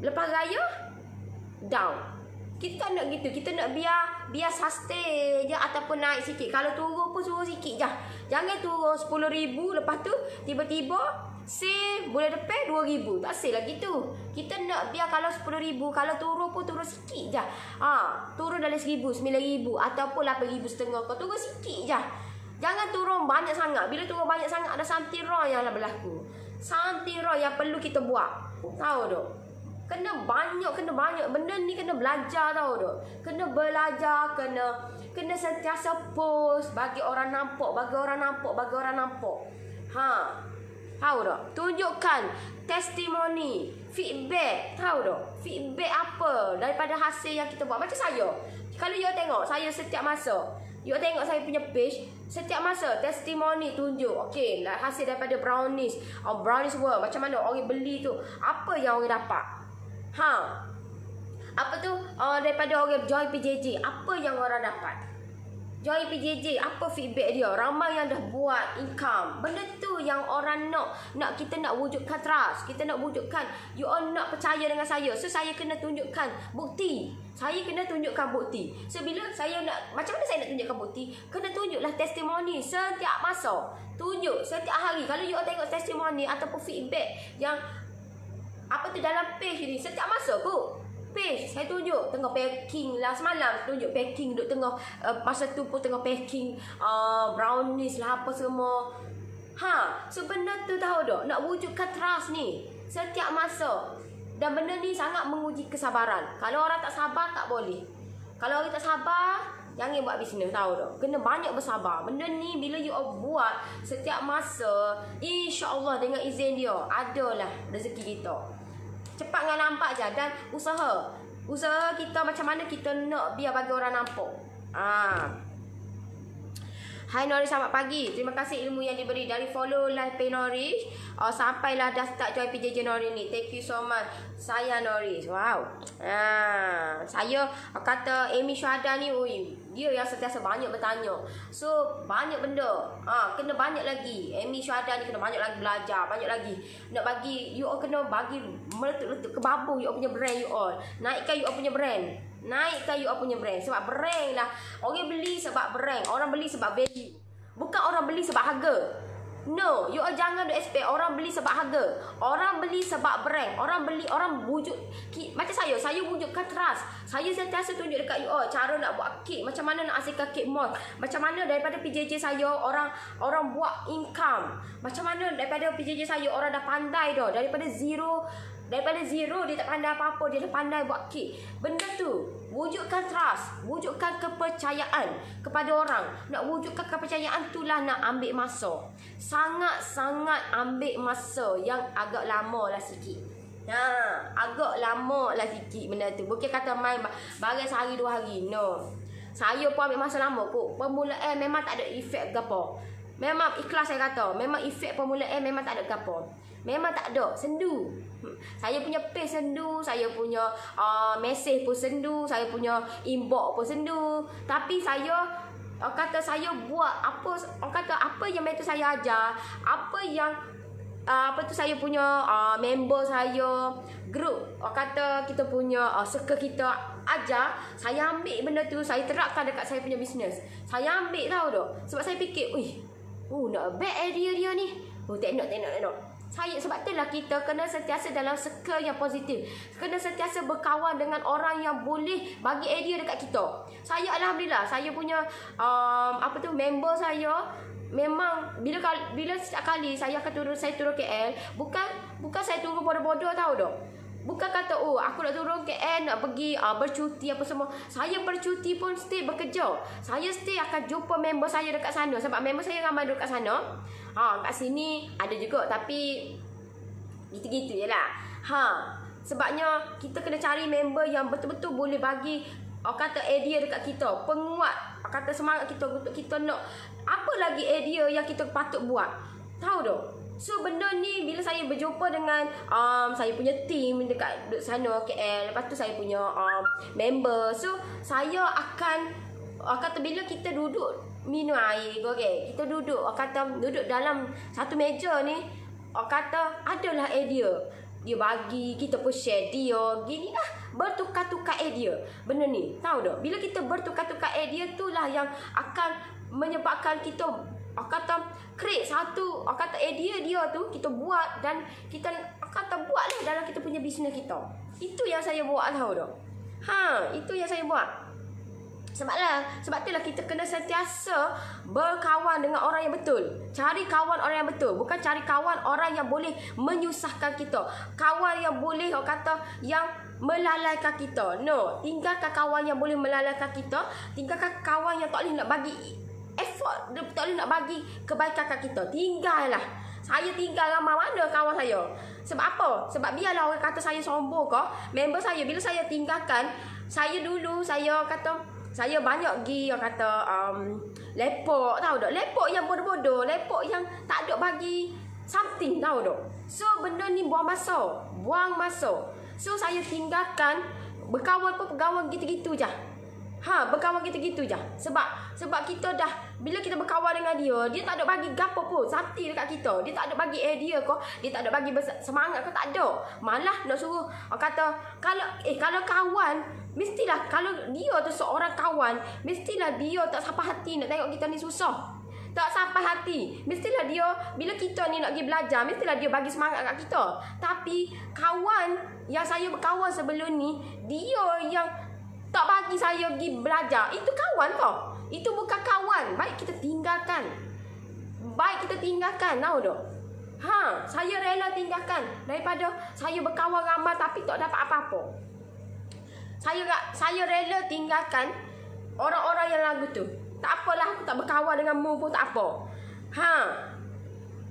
lepas raya down. Kita tak nak gitu. Kita nak biar sustain je ataupun naik sikit. Kalau turun pun suruh sikit je. Jangan turun 10,000 lepas tu tiba-tiba sale bulan depan 2,000. Tak sale lah gitu. Kita nak biar kalau 10,000, kalau turun pun turun sikit je. Turun dalam 1,000, 9,000 ataupun 8,500. Kau turun sikit je. Jangan turun banyak sangat. Bila turun banyak sangat ada something wrong yang berlaku. Something wrong yang perlu kita buat. Tahu tak? Kena banyak. Benda ni kena belajar, tahu tak? Kena belajar, kena sentiasa post, bagi orang nampak. Tahu tak? Tunjukkan testimoni, feedback, tahu tak? Feedback apa daripada hasil yang kita buat. Macam saya. Kalau you tengok saya setiap masa, you tengok saya punya page, setiap masa testimoni tunjuk. Okey, hasil daripada brownies world, macam mana orang beli tu, apa yang orang dapat. Apa tu daripada orang join PJJ, apa yang orang dapat. Join PJJ, apa feedback dia? Ramai yang dah buat income. Benda tu yang orang nak kita nak wujudkan trust. Kita nak wujudkan you all nak percaya dengan saya. So saya kena tunjukkan bukti. Saya kena tunjukkan bukti. So bila saya nak, macam mana saya nak tunjukkan bukti? Kena tunjuklah testimoni setiap masa. Tunjuk setiap hari. Kalau you all tengok testimoni ataupun feedback yang apa tu dalam page ni, setiap masa kot. Page saya tunjuk tengah packing lah, semalam tunjuk packing, duduk tengah masa tu pun tengah packing brownies lah apa semua. So benda tu tahu tak, nak wujudkan trust ni setiap masa. Dan benda ni sangat menguji kesabaran. Kalau orang tak sabar tak boleh. Kalau orang tak sabar jangan buat bisnes, tahu tak. Kena banyak bersabar. Benda ni bila you all buat setiap masa, insya-Allah dengan izin dia adalah rezeki kita. Cepat dengan nampak je. Dan usaha kita macam mana kita nak biar bagi orang nampak. Hai Nori, selamat pagi. Terima kasih ilmu yang diberi dari follow live page Nori sampailah dah start join PJJ Nori ni. Thank you so much. Saya Nori. Wow. Saya kata Amy Syuhada ni, dia yang sentiasa banyak bertanya. So banyak benda. Kena banyak lagi. Amy Syuhada ni kena banyak lagi belajar, banyak lagi. Nak bagi you all, kena bagi meletup-letup ke babu you all punya brand you all. Naikkan you all punya brand. Naikkan you all punya brand. Sebab brand lah. Orang beli sebab brand. Orang beli sebab value. Bukan orang beli sebab harga. No, you all jangan expect orang beli sebab harga. Orang beli sebab brand. Orang beli, orang wujud. Macam saya wujudkan trust. Saya sentiasa tunjuk dekat you all cara nak buat kek, macam mana nak hasilkan kek mall. Macam mana daripada PJJ saya orang buat income. Macam mana daripada PJJ saya orang dah pandai dah. Daripada zero dia tak pandai apa-apa, dia dah pandai buat kek. Benda tu wujudkan trust, wujudkan kepercayaan kepada orang. Nak wujudkan kepercayaan itulah nak ambil masa. Sangat-sangat ambil masa yang agak lama lah sikit. Agak lama lah sikit benda tu. Bukan kata main bagai sehari 2 hari. No. Saya pun ambil masa lama kot. Permulaan memang tak ada efek gapo. Memang ikhlas saya kata. Memang efek permulaan memang tak ada gapo. Memang tak ada, sendu. Saya punya page sendu, saya punya message pun sendu, saya punya inbox pun sendu. Tapi saya kata saya buat apa, kata apa yang mentor saya ajar, apa yang saya punya member saya, group kata kita punya circle kita ajar, saya ambil benda tu, saya terapkan dekat saya punya bisnes. Saya ambil, tahu tak? Sebab saya fikir, nak bad idea dia ni. Tengok. Sebab itulah kita kena sentiasa dalam circle yang positif. Kena sentiasa berkawan dengan orang yang boleh bagi idea dekat kita. Saya alhamdulillah, saya punya member saya memang bila setiap kali saya akan turun KL, bukan saya turun bodoh-bodoh, tahu tak. Bukan kata aku nak turun KL nak pergi bercuti apa semua. Saya bercuti pun stay bekerja. Saya stay akan jumpa member saya dekat sana. Sebab member saya ramai dekat sana. Kat sini ada juga, tapi gitu-gitu je lah. Sebabnya kita kena cari member yang betul-betul boleh bagi kata idea dekat kita, penguat, kata semangat kita untuk kita nak apa lagi idea yang kita patut buat. Tahu tak? So benda ni bila saya berjumpa dengan saya punya team dekat sana KL, lepas tu saya punya member, so saya akan kata bila kita duduk minum air, okay, kita duduk dalam satu meja ni, kata adalah idea dia bagi, kita pun share dia, gini lah, bertukar-tukar idea. Benda ni, tahu tak? Bila kita bertukar-tukar idea, itulah yang akan menyebabkan kita kata create satu idea dia tu kita buat, dan kita buatlah dalam kita punya bisnes kita. Itu yang saya buat, tahu tak? Itu yang saya buat. Sebab itulah kita kena sentiasa berkawan dengan orang yang betul. Cari kawan orang yang betul, bukan cari kawan orang yang boleh menyusahkan kita. Kawan yang boleh yang melalaikan kita. No, tinggalkan kawan yang boleh melalaikan kita. Tinggalkan kawan yang tak boleh nak bagi effort, tak boleh nak bagi kebaikan kat kita. Tinggallah. Saya tinggal ramai mana kawan saya. Sebab apa? Sebab biarlah orang kata saya sombong ke, member saya bila saya tinggalkan, saya dulu saya banyak pergi lepok, tahu tak? Lepok yang bodoh-bodoh, lepok yang tak ada bagi something, tahu tak? So benda ni buang masa. So saya tinggalkan, berkawan pun berkawan gitu-gitu je. Berkawan kita gitu je. Sebab kita dah, bila kita berkawan dengan dia, dia tak ada bagi gapo pun sakti dekat kita. Dia tak ada bagi idea kau, dia tak ada bagi semangat kau, tak ada. Malah nak suruh kata kalau kawan, mestilah kalau dia tu seorang kawan, mestilah dia tak sampai hati nak tengok kita ni susah. Tak sampai hati. Mestilah dia, bila kita ni nak pergi belajar, mestilah dia bagi semangat kat kita. Tapi kawan yang saya berkawan sebelum ni, dia yang tak bagi saya pergi belajar, itu kawan kau. Itu bukan kawan. Baik kita tinggalkan. Tahu tak? Saya rela tinggalkan daripada saya berkawan ramai tapi tak dapat apa-apa. Saya rela tinggalkan orang-orang yang lagu tu. Tak apalah, aku tak berkawan dengan mu pun tak apa.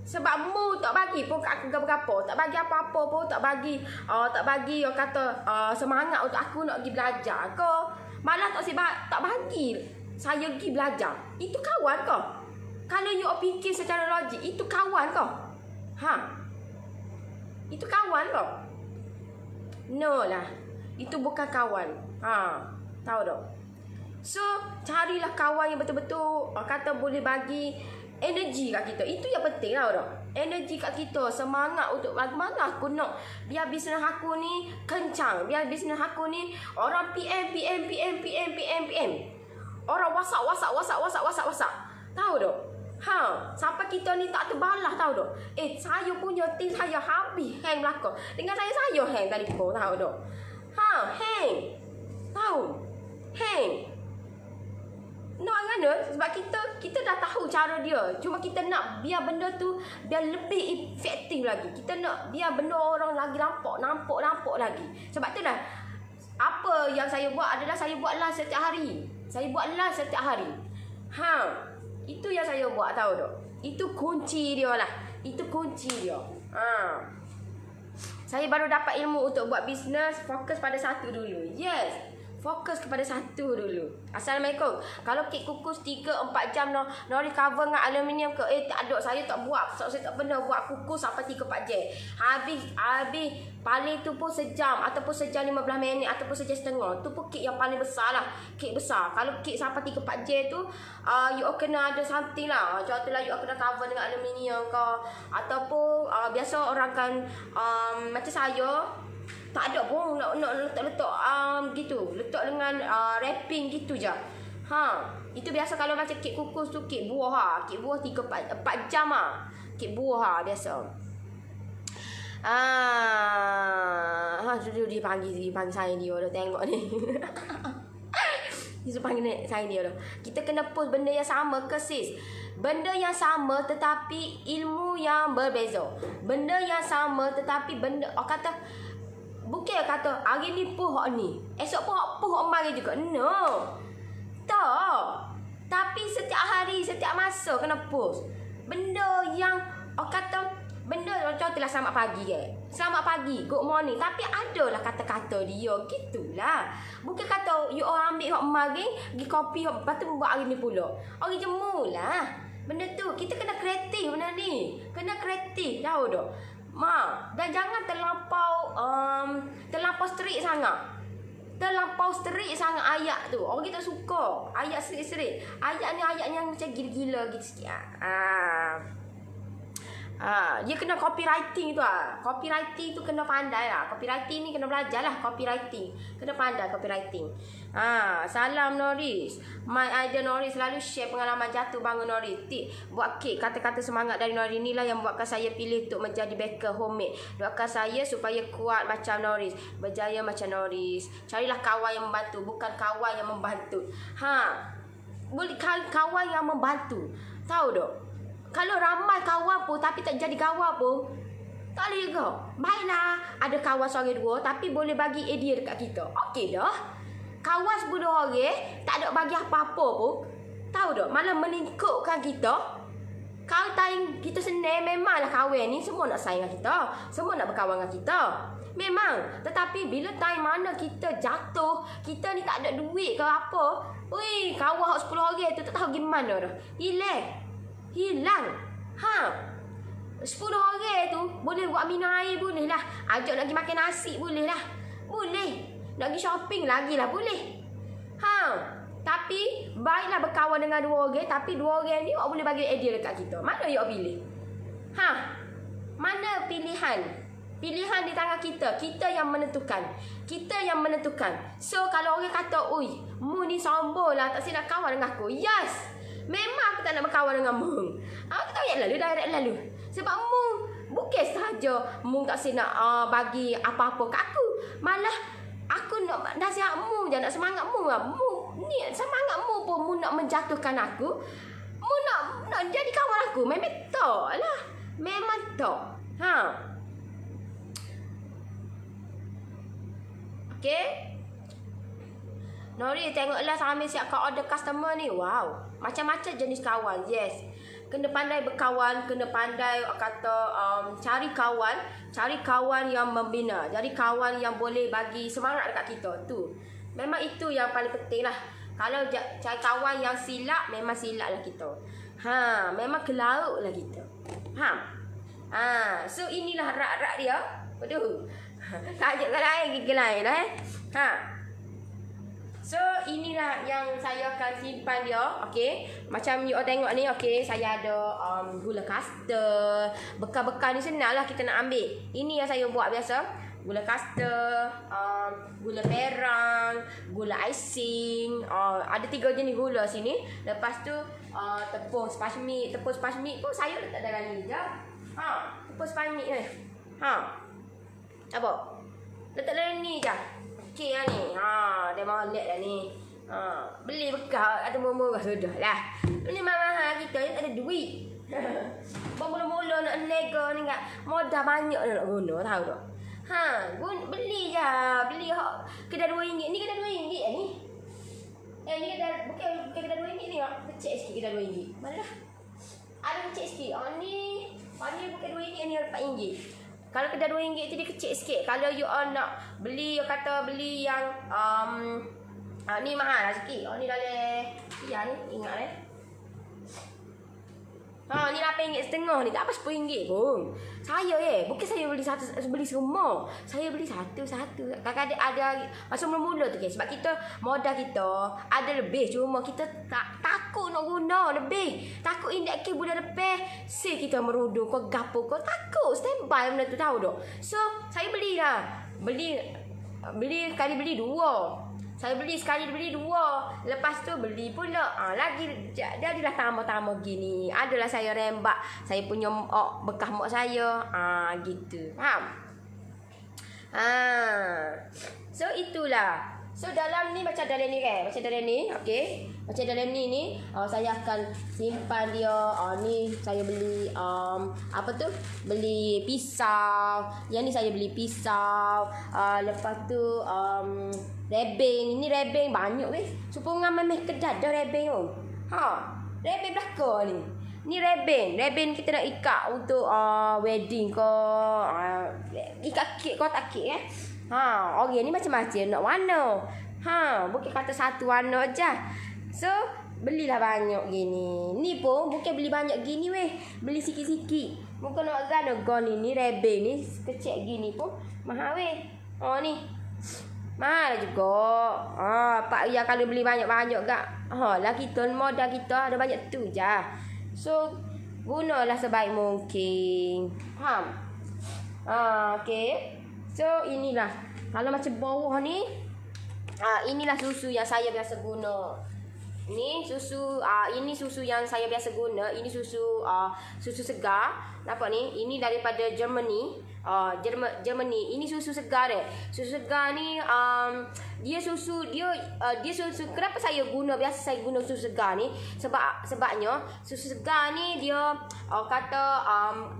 Sebab mu tak bagi pun kat aku apa-apa, tak bagi apa-apa pun, tak bagi orang kata semangat untuk aku nak pergi belajar ke. Malah tak bagi saya pergi belajar. Itu kawan kau. Kalau you fikir secara logik, itu kawan kau. Itu kawan kau. No lah. Itu bukan kawan. Tahu tak? So, carilah kawan yang betul-betul kata boleh bagi energi kat kita. Itu yang penting lah, tak? Energi kat kita, semangat untuk mana aku nak biar bisnes aku ni kencang, biar bisnes aku ni orang PM. Orang WhatsApp. Tahu tak? Sampai kita ni tak terbalas, tahu tak? Saya punya tim saya habis hang belakang. Dengan saya hang telefon, tahu tak? Hang. Tahu? Hang. Nak mana? Sebab kita dah tahu cara dia. Cuma kita nak biar benda tu biar lebih efektif lagi. Kita nak biar benda orang lagi nampak lagi. Sebab tu lah, apa yang saya buat adalah saya buat live setiap hari. Itu yang saya buat, tahu tak? Itu kunci dia lah. Saya baru dapat ilmu untuk buat bisnes, fokus pada satu dulu. Yes. Fokus kepada satu dulu. Assalamualaikum. Kalau kek kukus 3-4 jam Nori cover dengan aluminium ke? Tak ada. Saya tak buat. Saya tak pernah buat kukus sampai 3-4 jam. Habis paling tu pun sejam ataupun sejam 15 minit ataupun sejam setengah. Tu pun kek yang paling besar lah. Kek besar. Kalau kek sampai 3-4 jam tu you kena ada something lah. Contohlah you kena cover dengan aluminium ke, ataupun biasa orang kan macam saya tak ada pun nak letak gitu. Letak dengan wrapping gitu je. Itu biasa kalau macam kek kukus tu, kek buah 3-4 jam kek buah biasa. Dia panggil saya dia dah tengok ni. Dia panggil saya dia dah. Kita kena post benda yang sama ke sis? Benda yang sama tetapi ilmu yang berbeza. Benda yang sama tetapi benda kata bukan kata hari ni puh ni, esok puh mari juga. No. Tak. Tapi setiap hari, setiap masa kena post. Benda yang kata benda contohlah selamat pagi Selamat pagi, good morning. Tapi adalah kata-kata dia. Gitulah. Bukan kata you orang ambil hok mari, pergi copy hok lepas tu buat hari ni pula. Orang jemulah. Benda tu kita kena kreatif benda ni. Kena kreatif, tahu tak? Dan jangan terlampau strict sangat. Terlampau strict sangat ayat tu. Orang kita suka ayat strict. Ayat ni ayat yang macam gila-gila gitu sikit. Dia kena copywriting tu Copywriting tu kena pandai lah. Copywriting ni kena belajar lah. Copywriting kena pandai copywriting. Salam Noris. My idea Noris selalu share pengalaman jatuh bangun Noris. Buat kek. Kata-kata semangat dari Noris inilah yang buatkan saya pilih untuk menjadi baker homemade. Doakan saya supaya kuat macam Noris, berjaya macam Noris. Carilah kawan yang membantu, bukan kawan yang membantu. Boleh kawan yang membantu. Tahu tak? Kalau ramai kawan pun tapi tak jadi kawan pun, tak boleh ke? Baiklah, ada kawan seorang dua tapi boleh bagi idea dekat kita. Okey dah. Kawan 10 orang tak ada bagi apa-apa pun, tahu tak? Malah melingkupkan kita. Kalau time kita senang, memanglah kawan ni semua nak sayang dengan kita, semua nak berkawan dengan kita. Memang. Tetapi bila time mana kita jatuh, kita ni tak ada duit ke apa, kawan 10 orang tu tak tahu gimana dah. Hilang. 10 orang tu boleh buat minum air, boleh lah. Ajak nak pergi makan nasi, boleh lah. Boleh. Nak pergi shopping lagi lah, boleh. Tapi baiklah berkawan dengan 2 orang, tapi 2 orang ni awak boleh bagi idea dekat kita. Mana yang awak pilih? Mana pilihan? Pilihan di tangan kita. Kita yang menentukan. Kita yang menentukan. So kalau orang kata, "Ui, mu ni sombong lah, tak silap kawan dengan aku." Yes. Memang aku tak nak berkawan dengan mu. Aku tahu yang lalu, direct lalu. Sebab mu bukan sahaja mu tak silap bagi apa-apa kat aku. Malah aku nak nasihat mu je, nak semangat mu lah. Mu ni semangat mu pun mu nak menjatuhkan aku. Mu nak jadi kawan aku. Memang tak lah. Memang tak. Okay. Nori, tengoklah Syamil siapkan order customer ni. Wow. Macam-macam jenis kawan. Yes. Kena pandai berkawan. Kena pandai cari kawan. Cari kawan yang membina. Jadi kawan yang boleh bagi semangat dekat kita. Tu. Memang itu yang paling penting lah. Kalau cari kawan yang silap, memang silap lah kita. Memang kelaut lah kita. So inilah rak-rak dia. Aduh. Tajuk ke lain, gigi lain So inilah yang saya akan simpan dia. Okay. Macam you all tengok ni. Okay. Saya ada gula kasta. Bekal-bekal ni senang lah kita nak ambil. Ini yang saya buat biasa. Gula kasta, gula perang, gula icing. Ada 3 jenis gula sini. Lepas tu tepung sponge meat. Tepung sponge meat pun saya letak dalam ni je. Tepung sponge meat ni. Apa? Letak dalam ni je. Okey lah ni. Dia molek dah ni. Beli bekal atau murah sudah lah. Beli mahal kita ni tak ada duit. Mula-mula nak nego ni kat modal banyak nak guna, tahu tak? Beli je. Beli kedai RM2 ni, kedai RM2 ni. Ni kedai bukan kedai RM2 ni. Kecil sikit kedai RM2. Mana dah? Ada kecil sikit. Ni bukan RM2 ni RM4. Kalau kedai RM2 tu dia kecil sikit. Kalau you all nak beli, you kata beli yang ni mahal lah sikit. Ni dalam ni ingat ni RM8.5 ni. Tak apa RM10 pun. Saya bukan saya beli semua. Saya beli satu-satu. Kadang-kadang ada masa mula-mula tu Sebab kita modal kita ada lebih. Cuma kita takut nak guna lebih. Takut indeks bulan depan kita merudung kau gapo kau takut. Standby benda tu tahu tak. So saya belilah. Beli sekali beli 2. Saya beli sekali beli 2. Lepas tu beli pula. Lagi jadilah tambah-tambah gini. Adalah saya rembak. Saya punya bekas mak saya. Gitu. Faham? So itulah. So dalam ni macam dalam ni kan. Macam dalam ni. Okay. Macam dalam ni. Saya akan simpan dia. Ni saya beli. Apa tu? Beli pisau. Yang ni saya beli pisau. Lepas tu. Rebeng. Ini rebeng banyak weh. Supungan memang kedai dah rebeng tu. Rebeng belakang ni. Ni rebeng. Rebeng kita nak ikat untuk wedding ke. Ikat kek kotak kek orang ni macam-macam nak warna. Bukan kata satu warna je. So belilah banyak gini. Ni pun bukan beli banyak gini weh. Beli sikit-sikit. Bukan nak gana ni rebeng ni kecil gini pun mahal weh. Ni mahal juga. Pak ya kalau beli banyak-banyak gak. Lah kita modal kita ada banyak tu je. So gunalah sebaik mungkin. Faham? Okey. So inilah. Kalau macam bawah ni inilah susu yang saya biasa guna. Ini susu yang saya biasa guna. Ini susu segar. Nampak ni? Ini daripada Germany. Germany. Ini susu segar Susu segar ni dia susu kenapa saya guna biasa saya guna susu segar ni sebabnya susu segar ni dia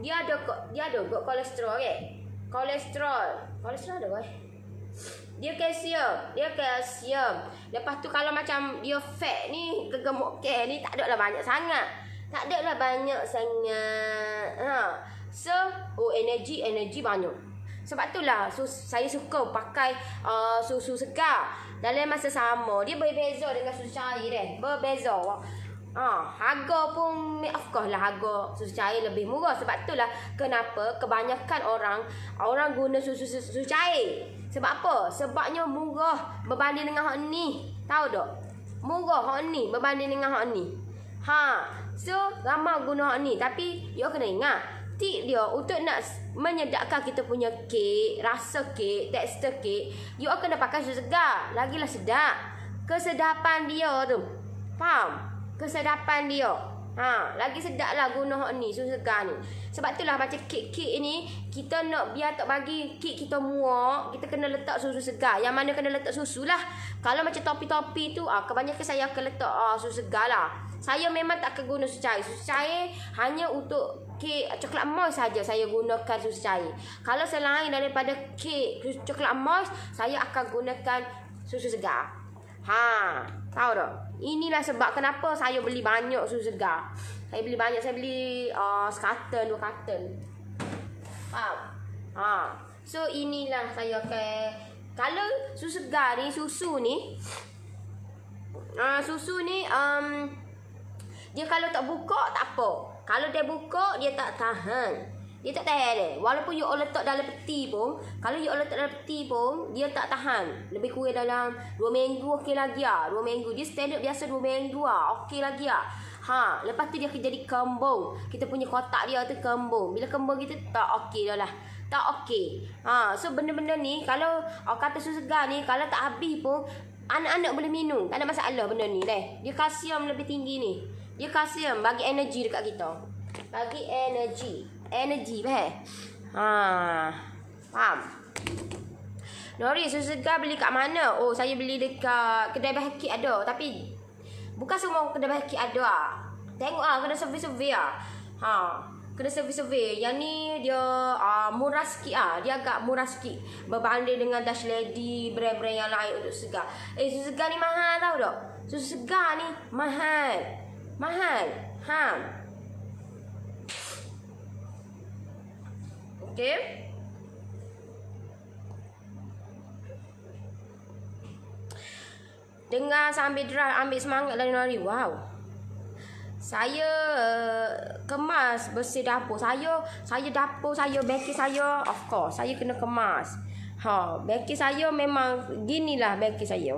dia ada kolesterol kolesterol ada dia kalsium. Lepas tu kalau macam dia fat ni kegemuk ni tak ada lah banyak sangat. So energy banyak. Sebab itulah saya suka pakai susu segar. Dalam masa sama dia berbeza dengan susu cair berbeza. Harga pun of course lah harga susu cair lebih murah. Sebab itulah kenapa kebanyakan orang guna susu cair. Sebab apa? Sebabnya murah berbanding dengan ni. Tahu tak? Murah hak ni berbanding dengan hak ni. Ha, so ramai guna hak ni, tapi you kena ingat tip dia untuk nak menyedapkan kita punya kek, rasa kek, tekstur kek, you kena pakai susu segar. Lagilah sedap. Kesedapan dia tu. Faham? Kesedapan dia. Ha, lagi sedap lah guna hak ni, susu segar ni. Sebab itulah macam kek-kek ni, kita nak biar tak bagi kek kita muak, kita kena letak susu segar. Yang mana kena letak susu lah. Kalau macam topi-topi tu, kebanyakan saya akan letak susu segar lah. Saya memang tak akan guna susu cair. Susu cair hanya untuk kek coklat moist saja saya gunakan susu cair. Kalau selain daripada kek coklat moist, saya akan gunakan susu segar. Ha, tahu tak? Inilah sebab kenapa saya beli banyak susu segar. Saya beli banyak, saya beli sekarton, 2 karton. Faham? Ha. So inilah saya akan, kalau susu segar ni, susu ni dia kalau tak buka tak apa. Kalau dia buka dia tak tahan. Dia tak tahan dia. Walaupun you letak dalam peti pun, kalau you letak dalam peti pun, dia tak tahan. Lebih kurang dalam 2 minggu okey lagi ah. 2 minggu. Dia standard biasa 2 minggu ah. Okey lagi ah. Ha, lepas tu dia akan jadi kembung. Kita punya kotak dia tu kembung. Bila kembung kita tak okey dah lah. Tak okey. Ha, so benda-benda ni kalau kata susu segar ni kalau tak habis pun anak-anak boleh minum. Tak ada masalah benda ni deh. Dia kalsium lebih tinggi ni. Dia kalsium bagi energi dekat kita. Bagi energi. Energi faham? Ha, faham? Nori, susu segar beli kat mana? Oh, saya beli dekat kedai bahaki ada. Tapi bukan semua kedai bahaki ada ah. Tengok kena survey-survey ah. Ha, kena survey-survey. Yang ni dia murah sikit ah. Dia agak murah sikit berbanding dengan Dutch Lady, brand-brand yang lain untuk segar. Susu segar ni mahal tau tak? Susu segar ni mahal. Mahal. Ha. Okey. Dengar sambil drive, ambil semangat dari Nori. Wow. Saya kemas bersih dapur. Saya dapur saya, beki saya, of course saya kena kemas. Ha, beki saya memang ginilah beki saya.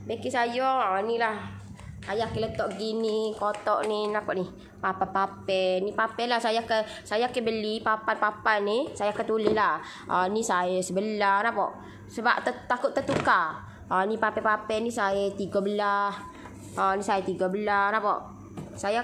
Beki saya inilah. Saya akan letak gini, kotak ni, nampak ni. Papan-papan. Ni papan lah saya akan beli papan-papan ni. Saya akan tulis lah. Ni saya sebelah, nampak? Sebab takut tertukar. Ni papan-papan ni saya 3 belah. Ni saya 3 belah, nampak? Saya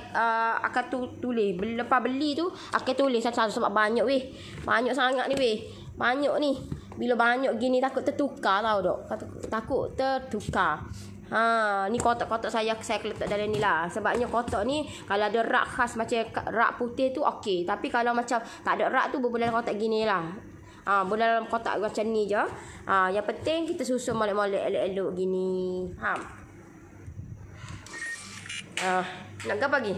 akan tulis. Lepas beli tu, akan tulis satu-satu sebab banyak weh. Banyak sangat ni weh. Banyak ni. Bila banyak gini takut tertukar tau dok. Takut tertukar. Ha, ni kotak-kotak saya letak dalam ni lah. Sebabnya kotak ni kalau ada rak khas macam rak putih tu okey. Tapi kalau macam tak ada rak tu boleh dalam kotak gini lah. Boleh dalam kotak macam ni je. Yang penting kita susun molek-molek elok-elok gini. Faham? Nak ke pagi?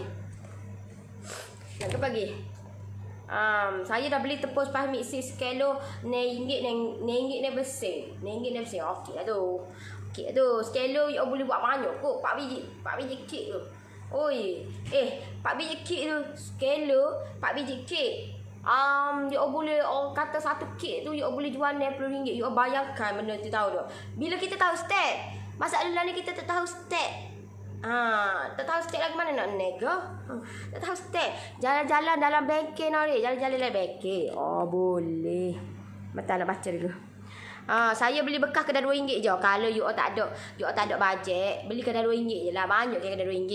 Nak ke pagi? Saya dah beli tepung spice mixing sekilo RM9 ni bersih. RM9 ni bersih. Okey lah tu. Kek tu, sekilo you boleh buat banyak kot. 4 biji kek tu. Oi, 4 biji kek tu, sekilo 4 biji kek. You boleh kata satu kek tu you boleh jual RM60. You bayangkan benda tu tahu tak? Bila kita tahu step, masalah ni kita tak tahu step. Tak tahu step lagi mana nak nego. Tak tahu step. Jalan-jalan dalam bengkel Nori, jalan-jalan dalam bengkel. Boleh. Mata nak baca dulu. Saya beli bekas kedai RM2 je. Kalau you tak ada bajet, beli kedai RM2 je lah. Banyak kedai RM2.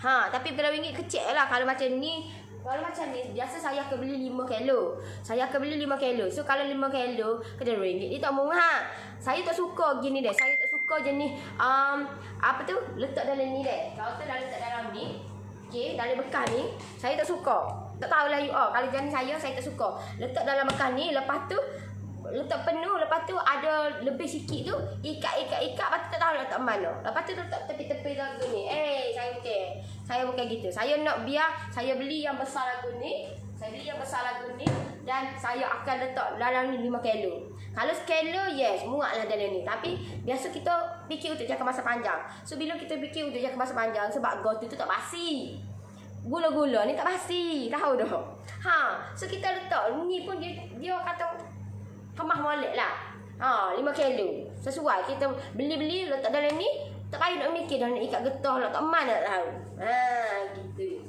Tapi kedai RM2 kecil lah. Kalau macam ni, biasa saya akan beli 5 kilo. Saya akan beli 5 kilo. So kalau 5 kilo kedai RM2 dia tak murah. Saya tak suka gini deh. Saya tak suka jenis apa tu? Letak dalam ni deh. Kalau tu dah letak dalam ni. Okey, dalam bekas ni saya tak suka. Tak tahulah you kalau jenis saya tak suka. Letak dalam bekas ni, lepas tu letak penuh, lepas tu ada lebih sikit tu ikat, lepas tu tak tahu letak mana. Lepas tu letak tepi-tepi lagu ni. Saya bukan gitu. Saya nak biar saya beli yang besar lagu ni. Dan saya akan letak dalam ni 5 kilo. Kalau sekilo, yes, muat lah dalam ni. Tapi biasa kita fikir untuk jangka masa panjang. So bila kita fikir untuk jangka masa panjang, sebab gotu tu tak basi. Gula-gula ni tak basi. Tahu dah. So kita letak ni pun dia kata kemas molek lah. 5 kilo. Sesuai kita beli letak dalam ni. Tak payah nak mikir dah nak ikat getah lah. Tak mana nak tahu. Gitu.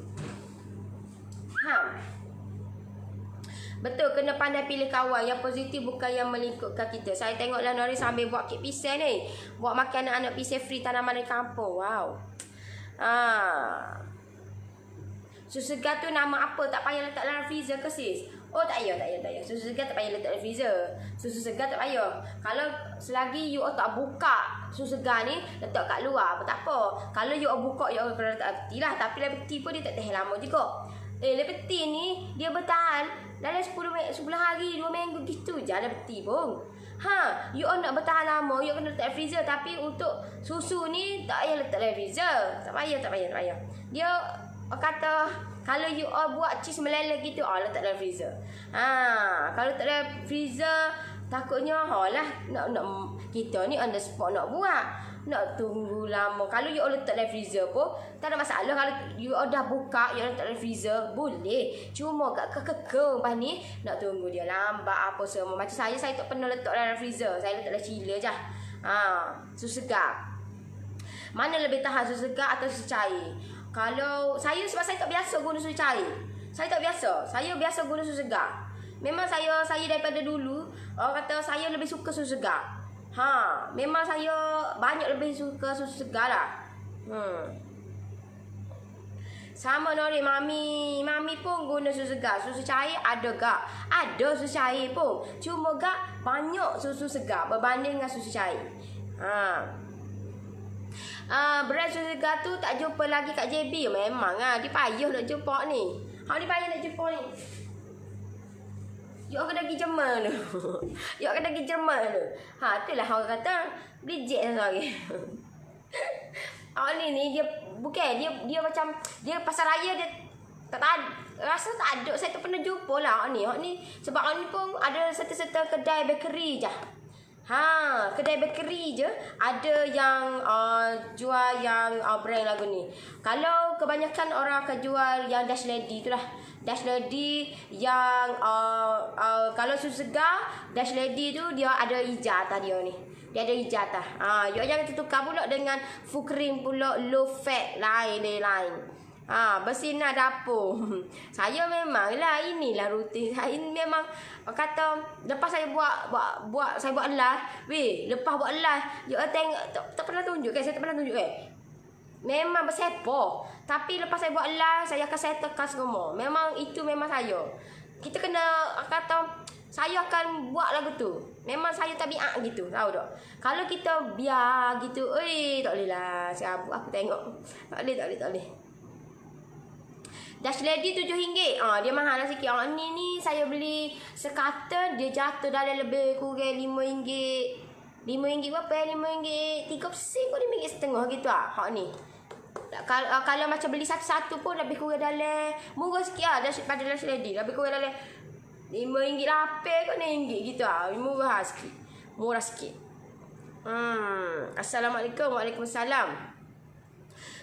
Betul, kena pandai pilih kawan yang positif, bukan yang melingkupkan kita. Saya tengoklah Nori sambil buat kek pisang ni. Buat makan anak-anak pisang free tanaman di kampung. Wow. Susu segar tu nama apa? Tak payah letak dalam freezer ke sis? Oh tak payah. Susu segar tak payah letak dalam freezer. Susu segar tak payah. Kalau selagi you tak buka susu segar ni, letak kat luar tak apa. Kalau you buka, you kena letak peti lah. Tapi peti pun dia tak tahan lama juga. Peti ni dia bertahan dalam 10 hari, 2 minggu gitu je ada peti pun. You nak bertahan lama, you kena letak freezer. Tapi untuk susu ni tak payah letak dalam freezer. Tak payah. Dia kata kalau you buat cheese meleleh gitu, letak dalam freezer. Kalau letak dalam freezer, takutnya nak kita ni on the spot nak buat, nak tunggu lama. Kalau you letak dalam freezer pun tak ada masalah. Kalau you dah buka, you letak dalam freezer boleh. Cuma kat kekeke lepas ni nak tunggu dia lambat apa semua. Macam saya tak pernah letak dalam freezer. Saya letak dalam chiller je. Susu segar. Mana lebih tahan, susu segar atau susu cair? Kalau saya, sebab saya tak biasa guna susu cair. Saya tak biasa. Saya biasa guna susu segar. Memang saya daripada dulu orang kata saya lebih suka susu segar. Memang saya banyak lebih suka susu segar lah. Sama Nori, mami pun guna susu segar. Susu cair ada gak? Ada susu cair pun. Cuma gak banyak susu segar berbanding dengan susu cair. Brand susu segar tu tak jumpa lagi kat JB. Memang dia payah nak jumpa ni. Dia payah nak jumpa ni. You kena pergi Jerman tu. You kena pergi Jerman tu. Itulah orang kata beli jet lagi. Ni dia bukan dia macam dia pasar raya dia tak rasa tak ada. Saya tak pernah jumpa lah ni sebab ni pun ada serta-serta kedai bakery je. Kedai bakery je ada yang jual yang brand lagu ni. Kalau kebanyakan orang akan jual yang Dash Lady tu lah. Dash Lady yang kalau susu segar, Dash Lady tu dia ada ijazah dia ni. Dia ada ijazah. You jangan tertukar pula dengan full cream pula, low fat lain. Bersinar dapur. Saya memanglah inilah rutin. Saya memang kata lepas saya buat saya buat live. Lepas buat live, you tengok tak pernah tunjuk kan? Saya tak pernah tunjuk kan? Memang bersepa. Tapi lepas saya buat live, saya akan settlekan semua. Memang itu memang saya. Kita kena kata saya akan buat lagu tu. Memang saya tabiat gitu, tahu tak? Kalau kita biar gitu, tak boleh lah. Aku tengok. Tak boleh. Dash Lady RM7. Dia mahal lah sikit. Ni saya beli sekata dia jatuh dalam lebih kurang RM5. RM5 berapa ya? RM5 3 sen pun RM5.5 gitu ni. Kalau macam beli satu-satu pun lebih kurang dalam murah sikit daripada Dash Lady. Lebih kurang dalam RM5.8 kot RM6 gitu Murah sikit. Assalamualaikum. Waalaikumsalam.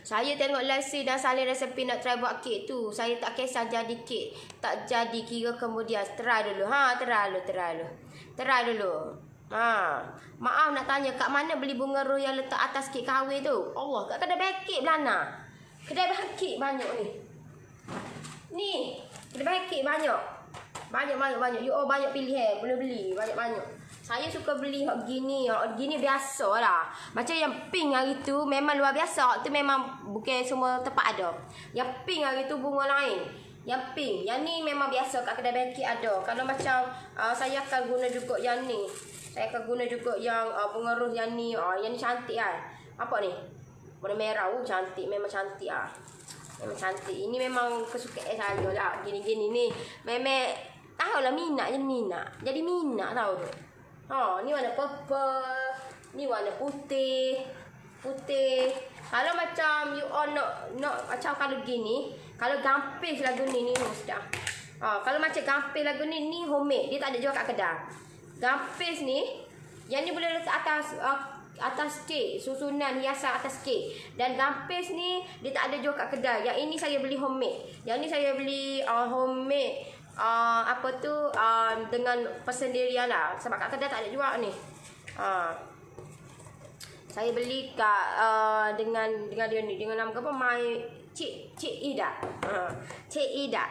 Saya tengok live dan salin resepi nak try buat kek tu. Saya tak kisah jadi kek tak jadi, kira kemudian try dulu. Try dulu. Maaf nak tanya, kat mana beli bunga roh yang letak atas kek kahwin tu? Allah, kat kedai bakit Belana. Kedai bakit banyak ni. Kedai bakit banyak. Banyak. You banyak pilihan, boleh beli banyak. Saya suka beli hot gini biasa lah. Macam yang pink hari tu memang luar biasa. Tu memang bukan semua tempat ada. Yang pink hari tu bunga lain. Yang pink, yang ni memang biasa kat kedai bakit ada. Kalau macam saya akan guna juga yang ni. Saya akan guna juga yang bunga ros yang ni. Yang ni cantik kan. Apa ni? Warna merah. Cantik, memang cantik Memang cantik. Ini memang kesukaan saya lah. Gini-gini ni. Memang tahulah minat. Jadi minat tahu tu. Ni warna purple. Ni warna putih. Kalau macam you all nak macam kalau gini, kalau gampis lagu ni sudah. Kalau macam gampis lagu ni homemade. Dia tak ada jual kat kedai. Gampis ni, yang ni boleh letak atas kek, susunan hiasan atas kek. Dan gampis ni dia tak ada jual kat kedai. Yang ini saya beli homemade. Yang ni saya beli homemade dengan persendirian lah. Sebab kat kedai tak ada jual ni. Saya beli kat dengan dia ni, dengan nama apa? Cik Ida. Cik Ida.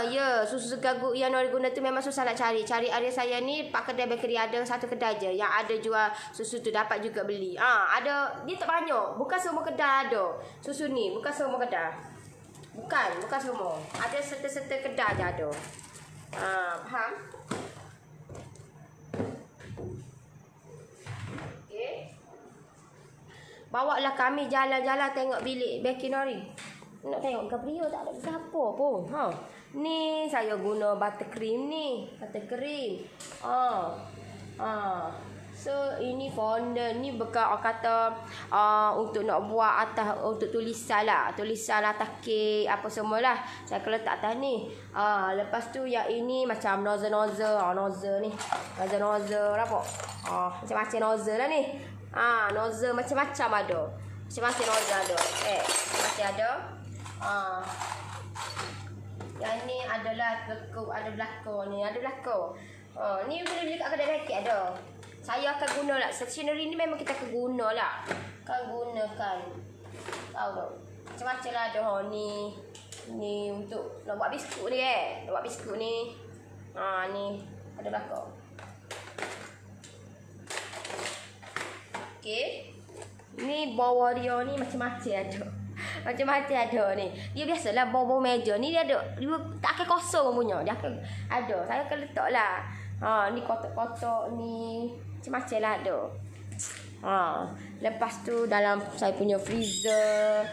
Ya, susu segar guk yang Nori guna tu memang susah nak cari. Cari area saya ni 4 kedai bakery, ada satu kedai je yang ada jual susu tu, dapat juga beli. Ada, dia tak banyak. Bukan semua kedai ada susu ni, bukan semua kedai. Bukan semua. Ada serta-serta kedai je ada. Faham? Okey. Bawalah kami jalan-jalan tengok bilik bakery Nori. Nak tengok Gabriel tak ada siapa pun. Ni saya guna buttercream ni. Buttercream. So ini fondant ni bekas orang kata untuk nak buat atas, untuk tulisan lah. Tulisan atas kek apa semualah. Saya akan letak atas ni. Lepas tu yang ini macam nozzle ni. Nozzle apa? Macam-macam nozzle lah ni. Nozzle macam-macam ada. Macam-macam nozzle ada. Macam ada. Yang ni adalah ada belakang ni. Ni boleh beli kat kedai raket ada. Saya akan guna lah. Stationery ni memang kita akan guna lah. Gunakan. Tahu tak? Macam-macam lah ada. Ni untuk nak buat biskut ni Nak buat biskut ni. Ni ada belakang. Okey. Ni bawah dia ni macam-macam ada. Macam-macam ada ni. Dia biasalah bawah meja ni dia ada. Dia tak akan kosong punya. Dia akan ada. Saya akan letak lah. Ni kotak-kotak ni. Macam-macam lah ada. Lepas tu dalam saya punya freezer.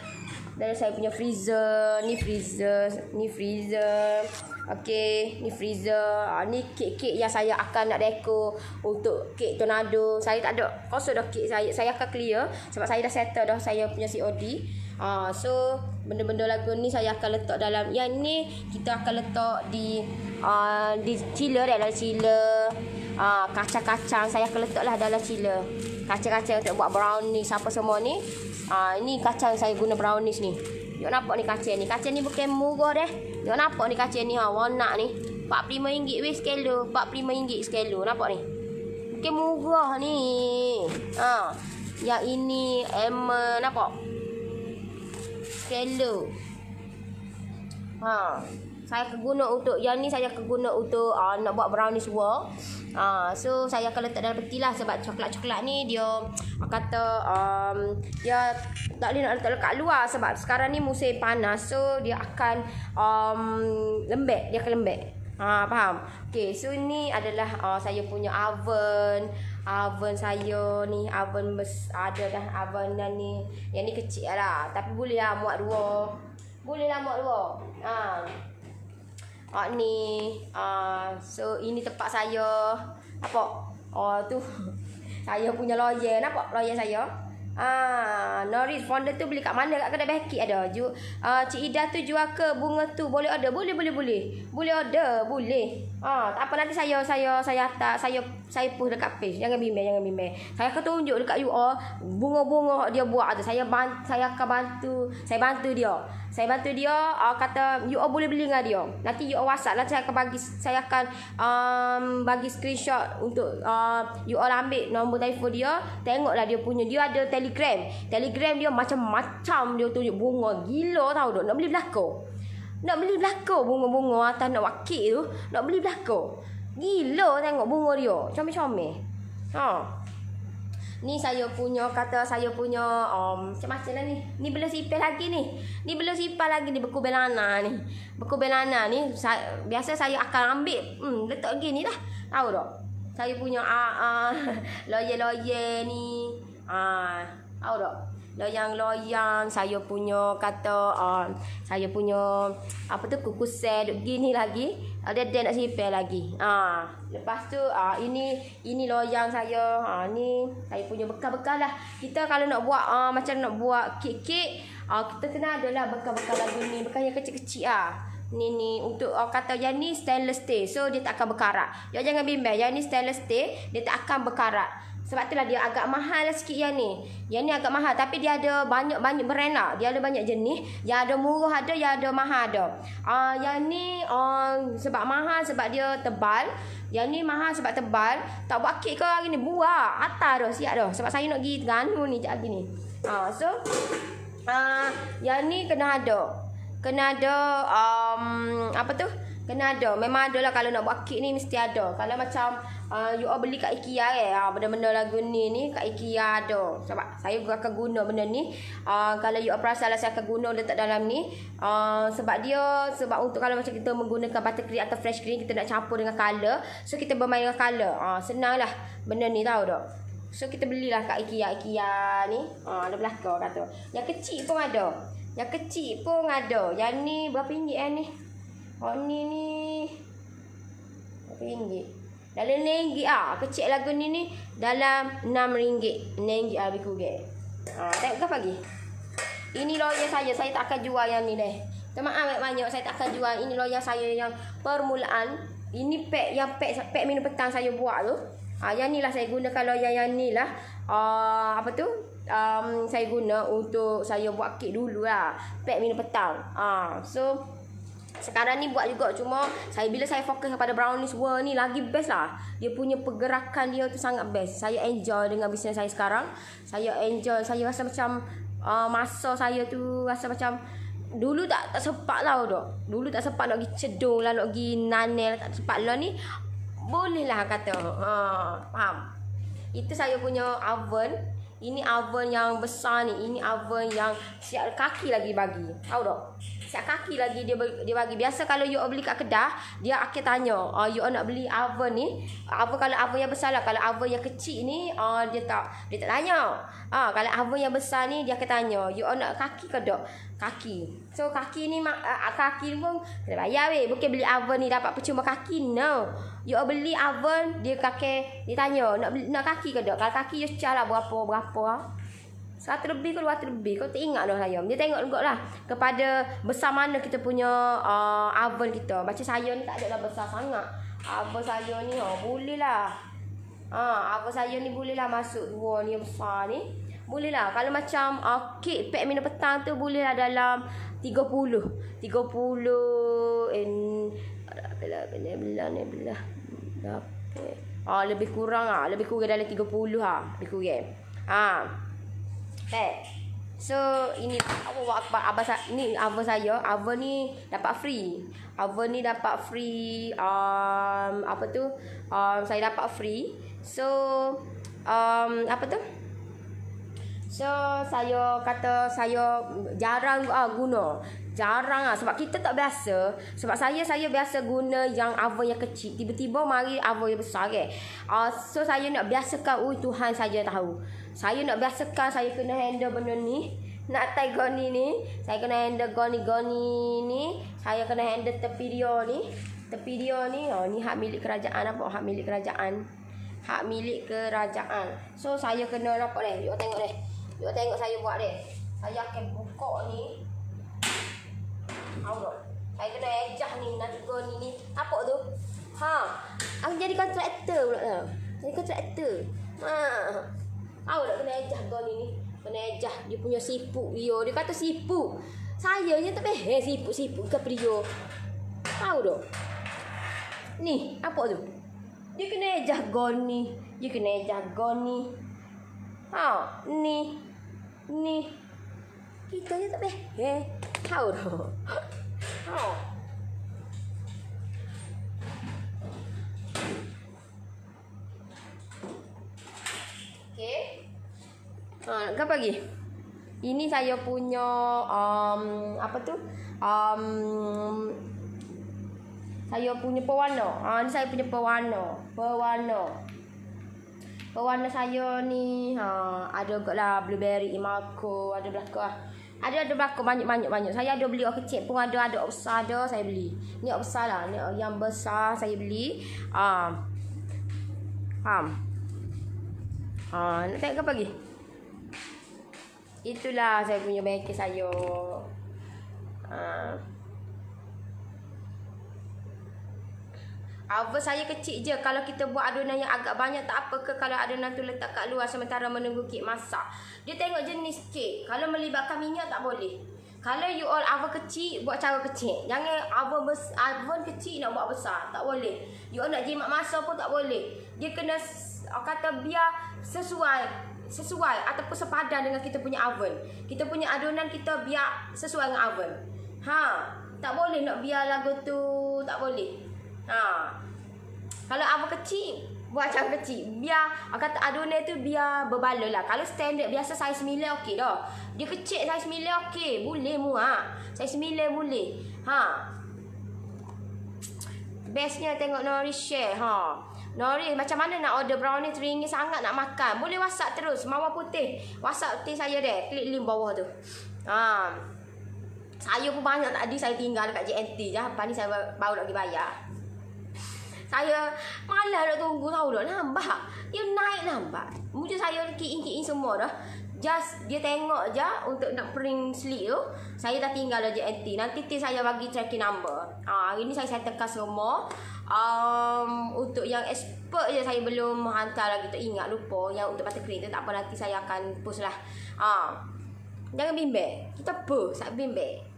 Ni freezer. Okey, ni freezer. Ni kek-kek yang saya akan nak dekor untuk kek tornado. Saya tak ada kosong dah kek saya. Saya akan clear sebab saya dah settle dah saya punya COD. So benda-benda lagu ni saya akan letak dalam. Yang ni kita akan letak di chiller, dalam chiller. Kacang-kacang saya akan letaklah dalam chiller. Kacang-kacang untuk buat brownies apa semua ni. Ini kacang saya guna brownies ni. Tengok nampak ni kacang ni. Kacang ni bukan murah dah. Tengok nampak ni kacang ni warna ni. RM45 weh sekilo. RM45 sekilo. Nampak ni. Bukan murah ni. Yang ini nampak. Sekilo. Saya akan guna untuk yang ni, saya akan guna untuk nak buat brownies wall. So saya akan letak dalam peti lah sebab coklat-coklat ni dia kata dia tak boleh nak letak kat luar sebab sekarang ni musim panas. So dia akan lembek, faham? Okey, so ni adalah saya punya oven saya ni, oven ada dah oven dan ni. Yang ni kecil lah tapi boleh lah muat dua. Ni so ini tempat saya apa? Tu saya punya loyer. Nampak loyer saya? Nori fondant tu beli kat mana? Kat kedai bakery ada. Cik Ida tu jual ke bunga tu? Boleh order? Boleh order, boleh. Tak apa, nanti saya hantar, saya post dekat page. Jangan bimbang. Saya akan tunjuk dekat you all bunga-bunga dia buat tu. Saya akan bantu. Saya bantu dia. Kata you all boleh beli dengan dia. Nanti you all WhatsApp lah, saya akan bagi screenshot untuk you all ambil nombor telefon dia. Tengoklah dia punya. Dia ada Telegram dia macam-macam dia tunjuk bunga. Gila tahu tak? Nak beli belakang bunga-bunga atas nak buat kek tu. Nak beli belakang. Gila tengok bunga dia. Comel-comel. Ni saya punya macam-macam lah ni. Ni belum sipil lagi ni. Beku belana ni. Biasa saya akan ambil letak gini lah. Tahu tak? Saya punya loyer ni. Tahu tak? Loyang saya punya saya punya apa tu kukusen duk gini lagi. Ada nak sipil lagi. Lepas tu ini loyang saya. Ni saya punya bekal-bekal lah. Kita kalau nak buat macam nak buat kek, kita kena adalah bekal-bekal lagu ni. Bekal yang kecil-kecil Ni untuk kata yang ni stainless steel. So dia tak akan berkarat. Jangan bimbang. Yang ni stainless steel, dia tak akan berkarat. Sebab itulah dia agak mahal lah sikit yang ni. Yang ni agak mahal tapi dia ada banyak brand lah. Dia ada banyak jenis. Yang ada murah ada, yang ada mahal ada. Yang ni sebab mahal sebab dia tebal. Yang ni mahal sebab tebal. Tak buat kek ke hari ni? Buat. Atas dah, siap dah. Sebab saya nak pergi Terengganu ni sekejap lagi ni. So yang ni kena ada. Kena ada apa tu? Kena ada. Memang ada lah kalau nak buat kek ni mesti ada. Kalau macam you all beli kat IKEA benda-benda lagu ni kat IKEA ada. Sebab saya akan guna benda ni. Kalau you all perasan lah saya akan guna letak dalam ni. Sebab untuk kalau macam kita menggunakan buttercream atau fresh cream, kita nak campur dengan colour. So kita bermain dengan colour. Senang lah benda ni, tahu tak? So kita belilah kat IKEA ni. Ada belakang kata. Yang kecil pun ada. Yang kecil pun ada. Yang ni berapa ringgit ni? Ni berapa ringgit? Dalam RM6 kecil lagu ni dalam RM6. RM6 lebih kurang. Tengok ke pagi. Ini loyang saya tak akan jual yang ni deh. Minta maaf banyak saya tak akan jual. Ini loyang saya yang permulaan. Ini pack minum petang saya buat tu. Yang ni lah saya gunakan loyang yang ni lah. Apa tu? Saya guna untuk saya buat kek dulu lah. Pack minum petang. So sekarang ni buat juga, cuma bila saya fokus kepada brownies world ni lagi best lah. Dia punya pergerakan dia tu sangat best. Saya enjoy dengan bisnes saya sekarang. Saya enjoy, saya rasa macam masa saya tu rasa macam dulu tak sempat lah dah. Dulu tak sempat nak pergi cedung lah, nak pergi nanel, tak sempat lah ni. Boleh lah kata. Faham? Itu saya punya oven. Ini oven yang besar ni. Ini oven yang siap kaki lagi bagi. Tahu tak? Siap kaki lagi dia bagi. Biasa kalau you beli kat kedah, dia akan tanya, you nak beli oven ni. Kalau oven yang besar lah. Kalau oven yang kecil ni, dia tak tanya. Kalau oven yang besar ni, dia akan tanya, you nak kaki ke tak? Kaki. So kaki ni kaki pun kena bayar weh. Bukan beli oven ni dapat percuma kaki. No. You beli oven, dia tanya, nak kaki ke tak? Kalau kaki you cah lah berapa. 100 lebih ke 200 lebih. Kau tak ingat dah saya. Dia tengok juga lah kepada besar mana kita punya oven kita. Macam saya ni tak ada dah besar sangat. Oven saya ni boleh lah. Oven saya ni boleh lah masuk dua ni yang besar ni. Boleh lah. Kalau macam kek pack minum petang tu boleh lah dalam 30. Lebih kurang lebih kurang dalam 30 lebih kurang. So ini abang ni oven saya. Oven ni dapat free. Oven ni dapat free apa tu? Saya dapat free. So apa tu? So saya kata saya jarang guna. Jarang sebab kita tak biasa. Sebab saya biasa guna yang oven yang kecil. Tiba-tiba mari oven yang besar ke. So saya nak biasakan, Tuhan saja tahu. Saya nak biasakan saya kena handle benda ni. Nak tie goni ni. Saya kena handle goni ni. Saya kena handle tepi dia ni. Tepi dia ni, ni hak milik kerajaan. Nampak? Hak milik kerajaan. Hak milik kerajaan. So saya kena nampak ni. You tengok ni. You tengok saya buat ni. Saya akan buka ni. Saya kena ejah ni. Nanti goni ni. Apa tu? Aku jadi kontraktor pula lah. Jadi kontraktor. Tahu tak kena ejah goni ni? Kena ejah dia punya siput dia. Dia kata siput. Saya je tak faham siput ke dia. Tahu tak? Ni, apa tu? Dia kena ejah goni. Dia kena ejah goni. Ni. Kita je tak faham. Tahu tak? Apa lagi? Ini saya punya apa tu? Saya punya pewarna. Ni saya punya pewarna. Pewarna saya ni ada juga lah blueberry, Imalco, ada belakang lah. Ada belakang banyak. Saya ada beli orang kecil pun ada orang besar ada saya beli. Ni orang besar lah. Ni yang besar saya beli. Nak tengok apa lagi? Itulah saya punya bengkel saya. Oven saya kecil je. Kalau kita buat adunan yang agak banyak tak apa ke kalau adunan tu letak kat luar sementara menunggu kek masak. Dia tengok jenis kek. Kalau melibatkan minyak tak boleh. Kalau you all oven kecil, buat cara kecil. Jangan oven kecil nak buat besar. Tak boleh. You all nak jimat masa pun tak boleh. Dia kena kata biar sesuai ataupun sepadan dengan kita punya oven. Kita punya adunan kita biar sesuai dengan oven. Tak boleh nak biar lagu tu, tak boleh. Kalau oven kecil, buat cara kecil. Biar kata adunan tu biar berbaloi lah. Kalau standard biasa saiz 9 okey dah. Dia kecil saiz 9 okey, boleh muat. Saiz 9 boleh. Bestnya tengok Nori share. Nori macam mana nak order brownie teringin sangat nak makan. Boleh WhatsApp terus. Mawar Putih. WhatsApp tim saya deh. Klik link bawah tu. Saya pun banyak tadi saya tinggal dekat JNT je. Lepas ni saya baru nak pergi bayar. Saya malas nak tunggu tahu dah. Lambat. Dia naik lambat. Muka saya key in semua dah. Just dia tengok je untuk nak print slip tu. Saya dah tinggal dah JNT. Nanti tim saya bagi tracking number. Hari ni saya settlekan semua. Untuk yang expert je saya belum hantar lagi. Teringat lupa. Yang untuk buttercream tu tak apa, nanti saya akan post lah. Jangan bimbang. Kita post, tak bimbang.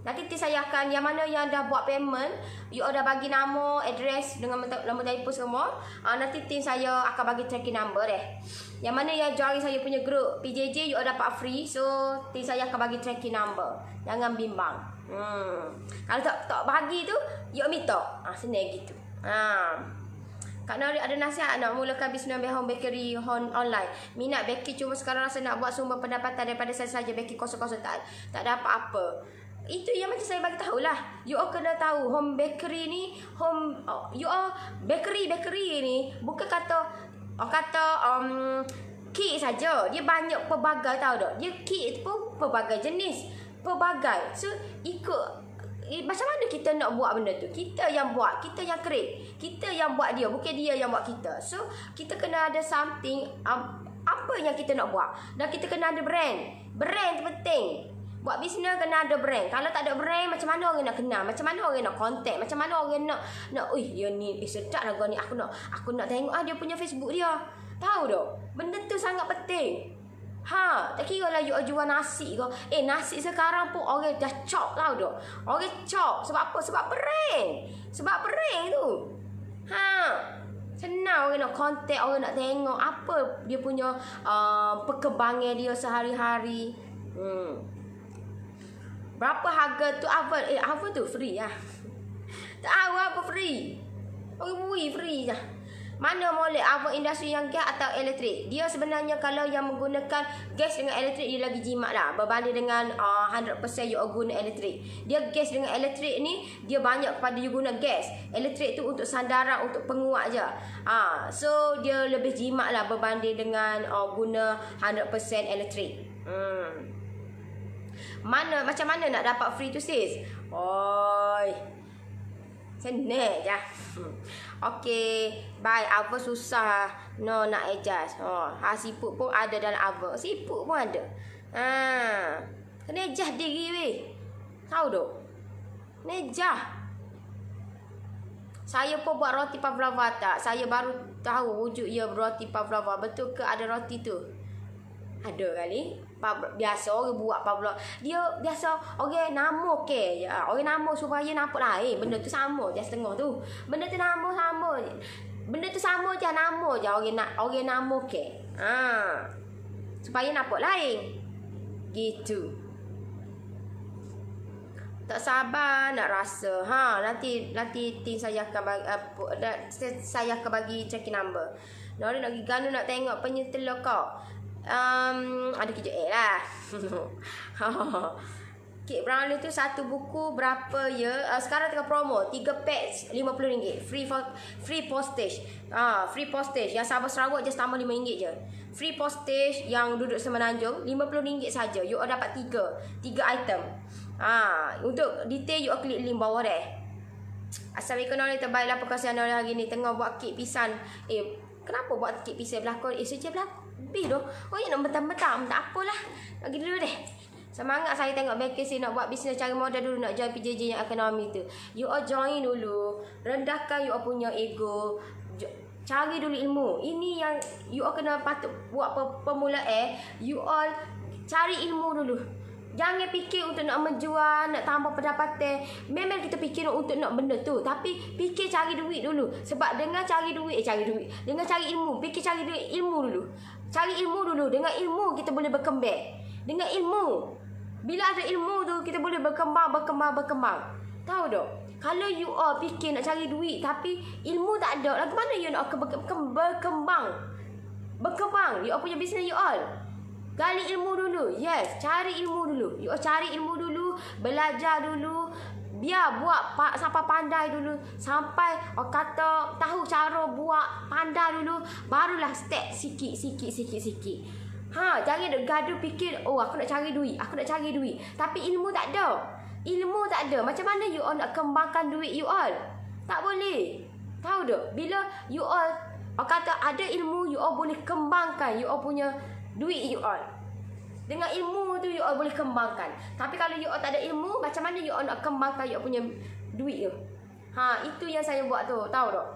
Nanti saya akan, yang mana yang dah buat payment, you dah bagi nama, address dengan nombor telefon semua. Nanti tim saya akan bagi tracking number deh. Yang mana yang join saya punya group PJJ, you dapat free. So tim saya akan bagi tracking number. Jangan bimbang. Kalau tak bagi tu, you minta. Senang gitu. Kak Nori ada nasihat nak mulakan bisnes home bakery online. Minat baking cuma sekarang rasa nak buat sumber pendapatan daripada saya saja baking kosong-kosong tak dapat apa. Itu yang macam saya bagi tahulah. You all kena tahu home bakery ni, you all bakery ni bukan kata kek saja. Dia banyak pelbagai tahu tak. Dia kek pun pelbagai jenis, pelbagai. So ikut macam mana kita nak buat benda tu. Kita yang buat, kita yang create, kita yang buat dia, bukan dia yang buat kita. So kita kena ada something apa yang kita nak buat. Dan kita kena ada brand. Brand tu penting. Buat bisnes kena ada brand. Kalau tak ada brand, macam mana orang nak kenal? Macam mana orang nak contact? Macam mana orang nak dia ni sedap lagu ni. Aku nak tengok dia punya Facebook dia. Tahu tak? Benda tu sangat penting. Tak kira lah you jual nasi ke. Nasi sekarang pun orang dah chop, tahu tak? Orang chop sebab apa? Sebab brand. Sebab brand tu. Senang orang nak contact, orang nak tengok apa dia punya perkembangan dia sehari-hari. Berapa harga tu oven? Oven tu free lah. Tak tahu apa free. Orang bui free je. Mana boleh oven industri yang gas atau elektrik? Dia sebenarnya kalau yang menggunakan gas dengan elektrik dia lagi jimat lah. Berbanding dengan 100% you guna elektrik. Dia gas dengan elektrik ni dia banyak kepada you guna gas. Elektrik tu untuk sandaran, untuk penguat je. So dia lebih jimat lah berbanding dengan guna 100% elektrik. Macam mana nak dapat free tu sis? Senang je. Okey, bye. Apa susah no nak adjust. Siput pun ada dalam oven. Siput pun ada. Kena adjust diri weh. Tahu tak? Kena adjust. Saya pun buat roti pavlova tak? Saya baru tahu wujud ia roti pavlova. Betul ke ada roti tu? Ada kali. Biasa orang buat pavlova. Dia biasa orang nama ke je. Orang nama supaya nampak lain. Benda tu sama je setengah tu. Benda tu nama sama je. Benda tu sama je nama je orang nama ke. Supaya nampak lain. Gitu. Tak sabar nak rasa. Nanti tim saya akan bagi tracking number. Nori nak pergi Ganu nak tengok penyetel kau. Ada kejut lah. Kek brownie tu satu buku berapa ya? Sekarang tengah promo 3 packs RM50. Free postage. Free postage. Yang Sabah Sarawak just tambah RM5 je. Free postage yang duduk Semenanjung RM50 saja. You dapat 3 item. Untuk detail you klik link bawah deh. Assalamualaikum Nori, terbaiklah perkongsian Nori hari ni. Tengah buat kek pisang. Kenapa buat kek pisang berlakon? Sejak berlakon. Lebih tu. Nak mentang-mentang. Tak apalah. Bagi dulu deh. Semangat saya tengok vacancy nak buat bisnes cari modal dulu, nak join PJJ yang ekonomi tu. You all join dulu. Rendahkan you all punya ego. Cari dulu ilmu. Ini yang you all kena patut buat permulaan. You all cari ilmu dulu. Jangan fikir untuk nak menjual, nak tambah pendapatan. Memang kita fikir untuk nak benda tu, tapi fikir cari duit dulu. Sebab dengan cari duit, dengan cari ilmu, fikir cari duit, ilmu dulu. Cari ilmu dulu. Dengan ilmu kita boleh berkembang. Dengan ilmu, bila ada ilmu tu kita boleh berkembang. Tahu tak? Kalau you all fikir nak cari duit tapi ilmu tak ada, lagu mana you nak berkembang? You all punya bisnes you all. Gali ilmu dulu. Yes, cari ilmu dulu. You all cari ilmu dulu, belajar dulu. Biar buat sampai pandai dulu. Sampai kata tahu cara buat, pandai dulu. Barulah step sikit. Jangan duk gaduh fikir, aku nak cari duit. Tapi ilmu tak ada. Macam mana you all nak kembangkan duit you all? Tak boleh. Tahu tak? Bila you all kata ada ilmu, you all boleh kembangkan you all punya duit you all. Dengan ilmu tu you all boleh kembangkan. Tapi kalau you all tak ada ilmu, macam mana you all nak kembangkan you all punya duit tu? Itu yang saya buat tu. Tahu tak?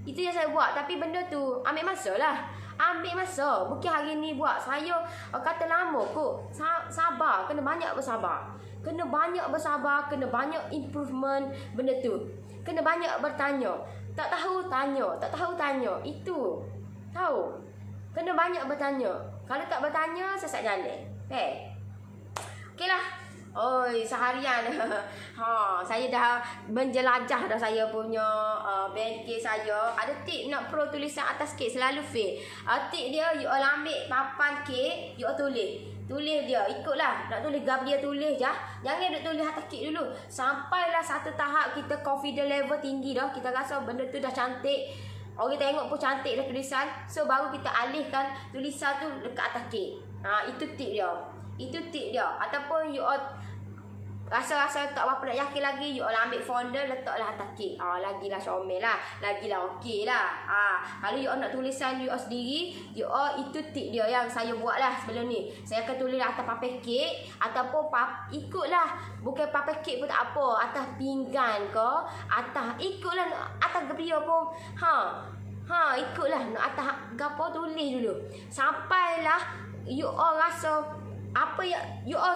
Itu yang saya buat. Tapi benda tu ambil masa lah. Bukan hari ni buat. Saya kata lama kot. Sabar. Kena banyak bersabar. Kena banyak improvement benda tu. Kena banyak bertanya. Tak tahu tanya. Itu. Tahu? Kena banyak bertanya. Kalau tak bertanya, sesat jalan. Okey lah. Seharian saya dah menjelajah dah saya punya bengkel saya. Ada tip nak pro tulisan atas kek selalu fail. Tip dia, you all ambil papan kek, you all tulis dia, ikutlah. Nak tulis Gabriel tulis je. Jangan duk tulis atas kek dulu. Sampailah satu tahap kita confidence level tinggi dah. Kita rasa benda tu dah cantik. Orang tengok pun cantik dah tulisan. So baru kita alihkan tulisan tu dekat atas kek. Itu tip dia. Ataupun you all rasa-rasa tak apa nak yakin lagi, you all ambil folder, letaklah atas kek. Lagilah comel lah. Lagilah okey lah. Kalau you all nak tulisan you all sendiri, you all itu tip dia yang saya buat lah sebelum ni. Saya akan tulis atas paper kek. Ataupun ikutlah. Bukan paper kek pun tak apa. Atas pinggan ke. Ikutlah atas gebiar pun. Ikutlah. Atas gapo tulis dulu. Sampailah you all rasa apa yang you all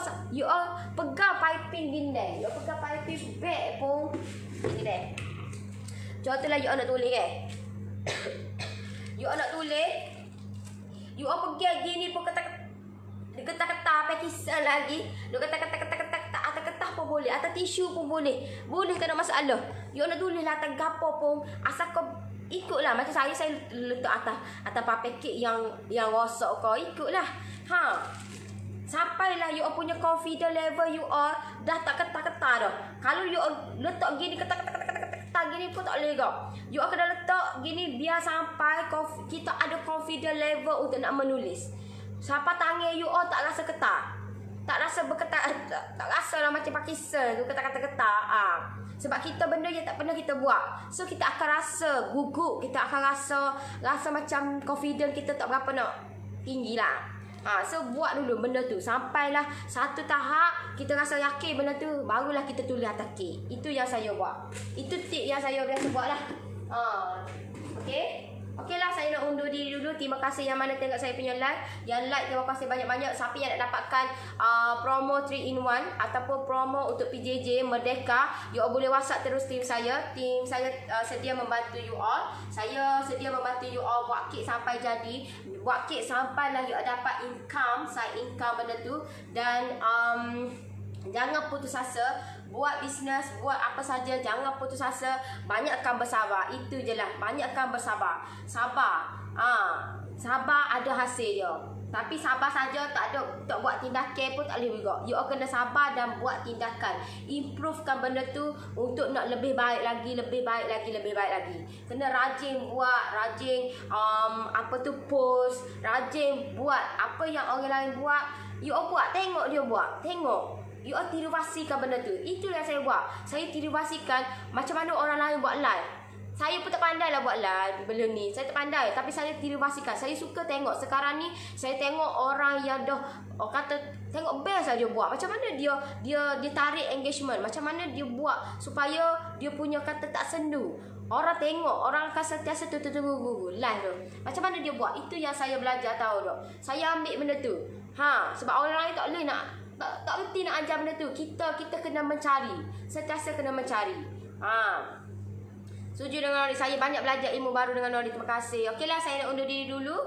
pegang piping gini. You all pegang piping bag pun gini. Contohlah you all nak tulis you all nak tulis. You all pegang gini pun ketak-ketak pakisan lagi. Duk ketak atas kertas pun boleh, atas tisu pun boleh. Boleh, tak ada masalah. You all nak tulis lah atas gapo pun, asal kau ikutlah. Macam saya letak atas paket yang rosak kau, ikutlah. Sampailah you all punya confidence level you all dah tak ketak-ketak dah. Kalau you all letak gini ketak gini pun tak boleh kau. You all kena letak gini biar sampai kita ada confidence level untuk nak menulis. Sampai tangan you all tak rasa ketak. Tak rasa berketak, tak rasa lah macam Pakistan tu ketak-ketak. Sebab kita benda yang tak pernah kita buat. So kita akan rasa gugup, kita akan rasa macam confident kita tak berapa nak tinggi lah. So buat dulu benda tu sampailah satu tahap kita rasa yakin benda tu, barulah kita tulis atas kek. Itu yang saya buat. Itu tip yang saya biasa buat lah. Okey lah, saya nak undur diri dulu. Terima kasih yang mana tengok saya punya live. Yang like, terima kasih banyak-banyak. Siapa yang nak dapatkan promo 3-in-1 ataupun promo untuk PJJ Merdeka, you all boleh WhatsApp terus tim saya. Tim saya sedia membantu you all. Saya sedia membantu you all buat kek sampai jadi. Buat kek sampailah you all dapat income, side income benda tu. Dan jangan putus asa. Buat bisnes, buat apa saja, jangan putus asa. Banyakkan bersabar. Itu je lah. Banyakkan bersabar. Sabar. Sabar ada hasil dia. Tapi sabar saja tak buat tindakan pun tak boleh juga. You all kena sabar dan buat tindakan. Improvekan benda tu untuk nak lebih baik lagi, lebih baik lagi. Kena rajin buat, rajin post, rajin buat apa yang orang lain buat. You all buat, tengok dia buat. Tengok. You all tirivasikan benda tu. Itu yang saya buat. Saya tirivasikan macam mana orang lain buat live. Saya pun tak pandai lah buat live benda ni. Saya tak pandai. Tapi saya tirivasikan. Saya suka tengok. Sekarang ni saya tengok orang yang dah kata tengok best lah dia buat. Macam mana dia tarik engagement. Macam mana dia buat supaya dia punya kata tak sendu. Orang tengok, orang akan sentiasa tu live tu. Macam mana dia buat? Itu yang saya belajar tahu tu. Saya ambil benda tu. Sebab orang lain tak boleh tak reti nak ajar benda tu. Kita kena mencari. Sentiasa kena mencari. Setuju dengan Nori. Saya banyak belajar ilmu baru dengan Nori. Terima kasih. Okeylah, saya nak undur diri dulu.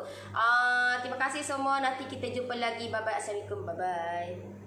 Terima kasih semua. Nanti kita jumpa lagi. Bye-bye. Assalamualaikum. Bye-bye.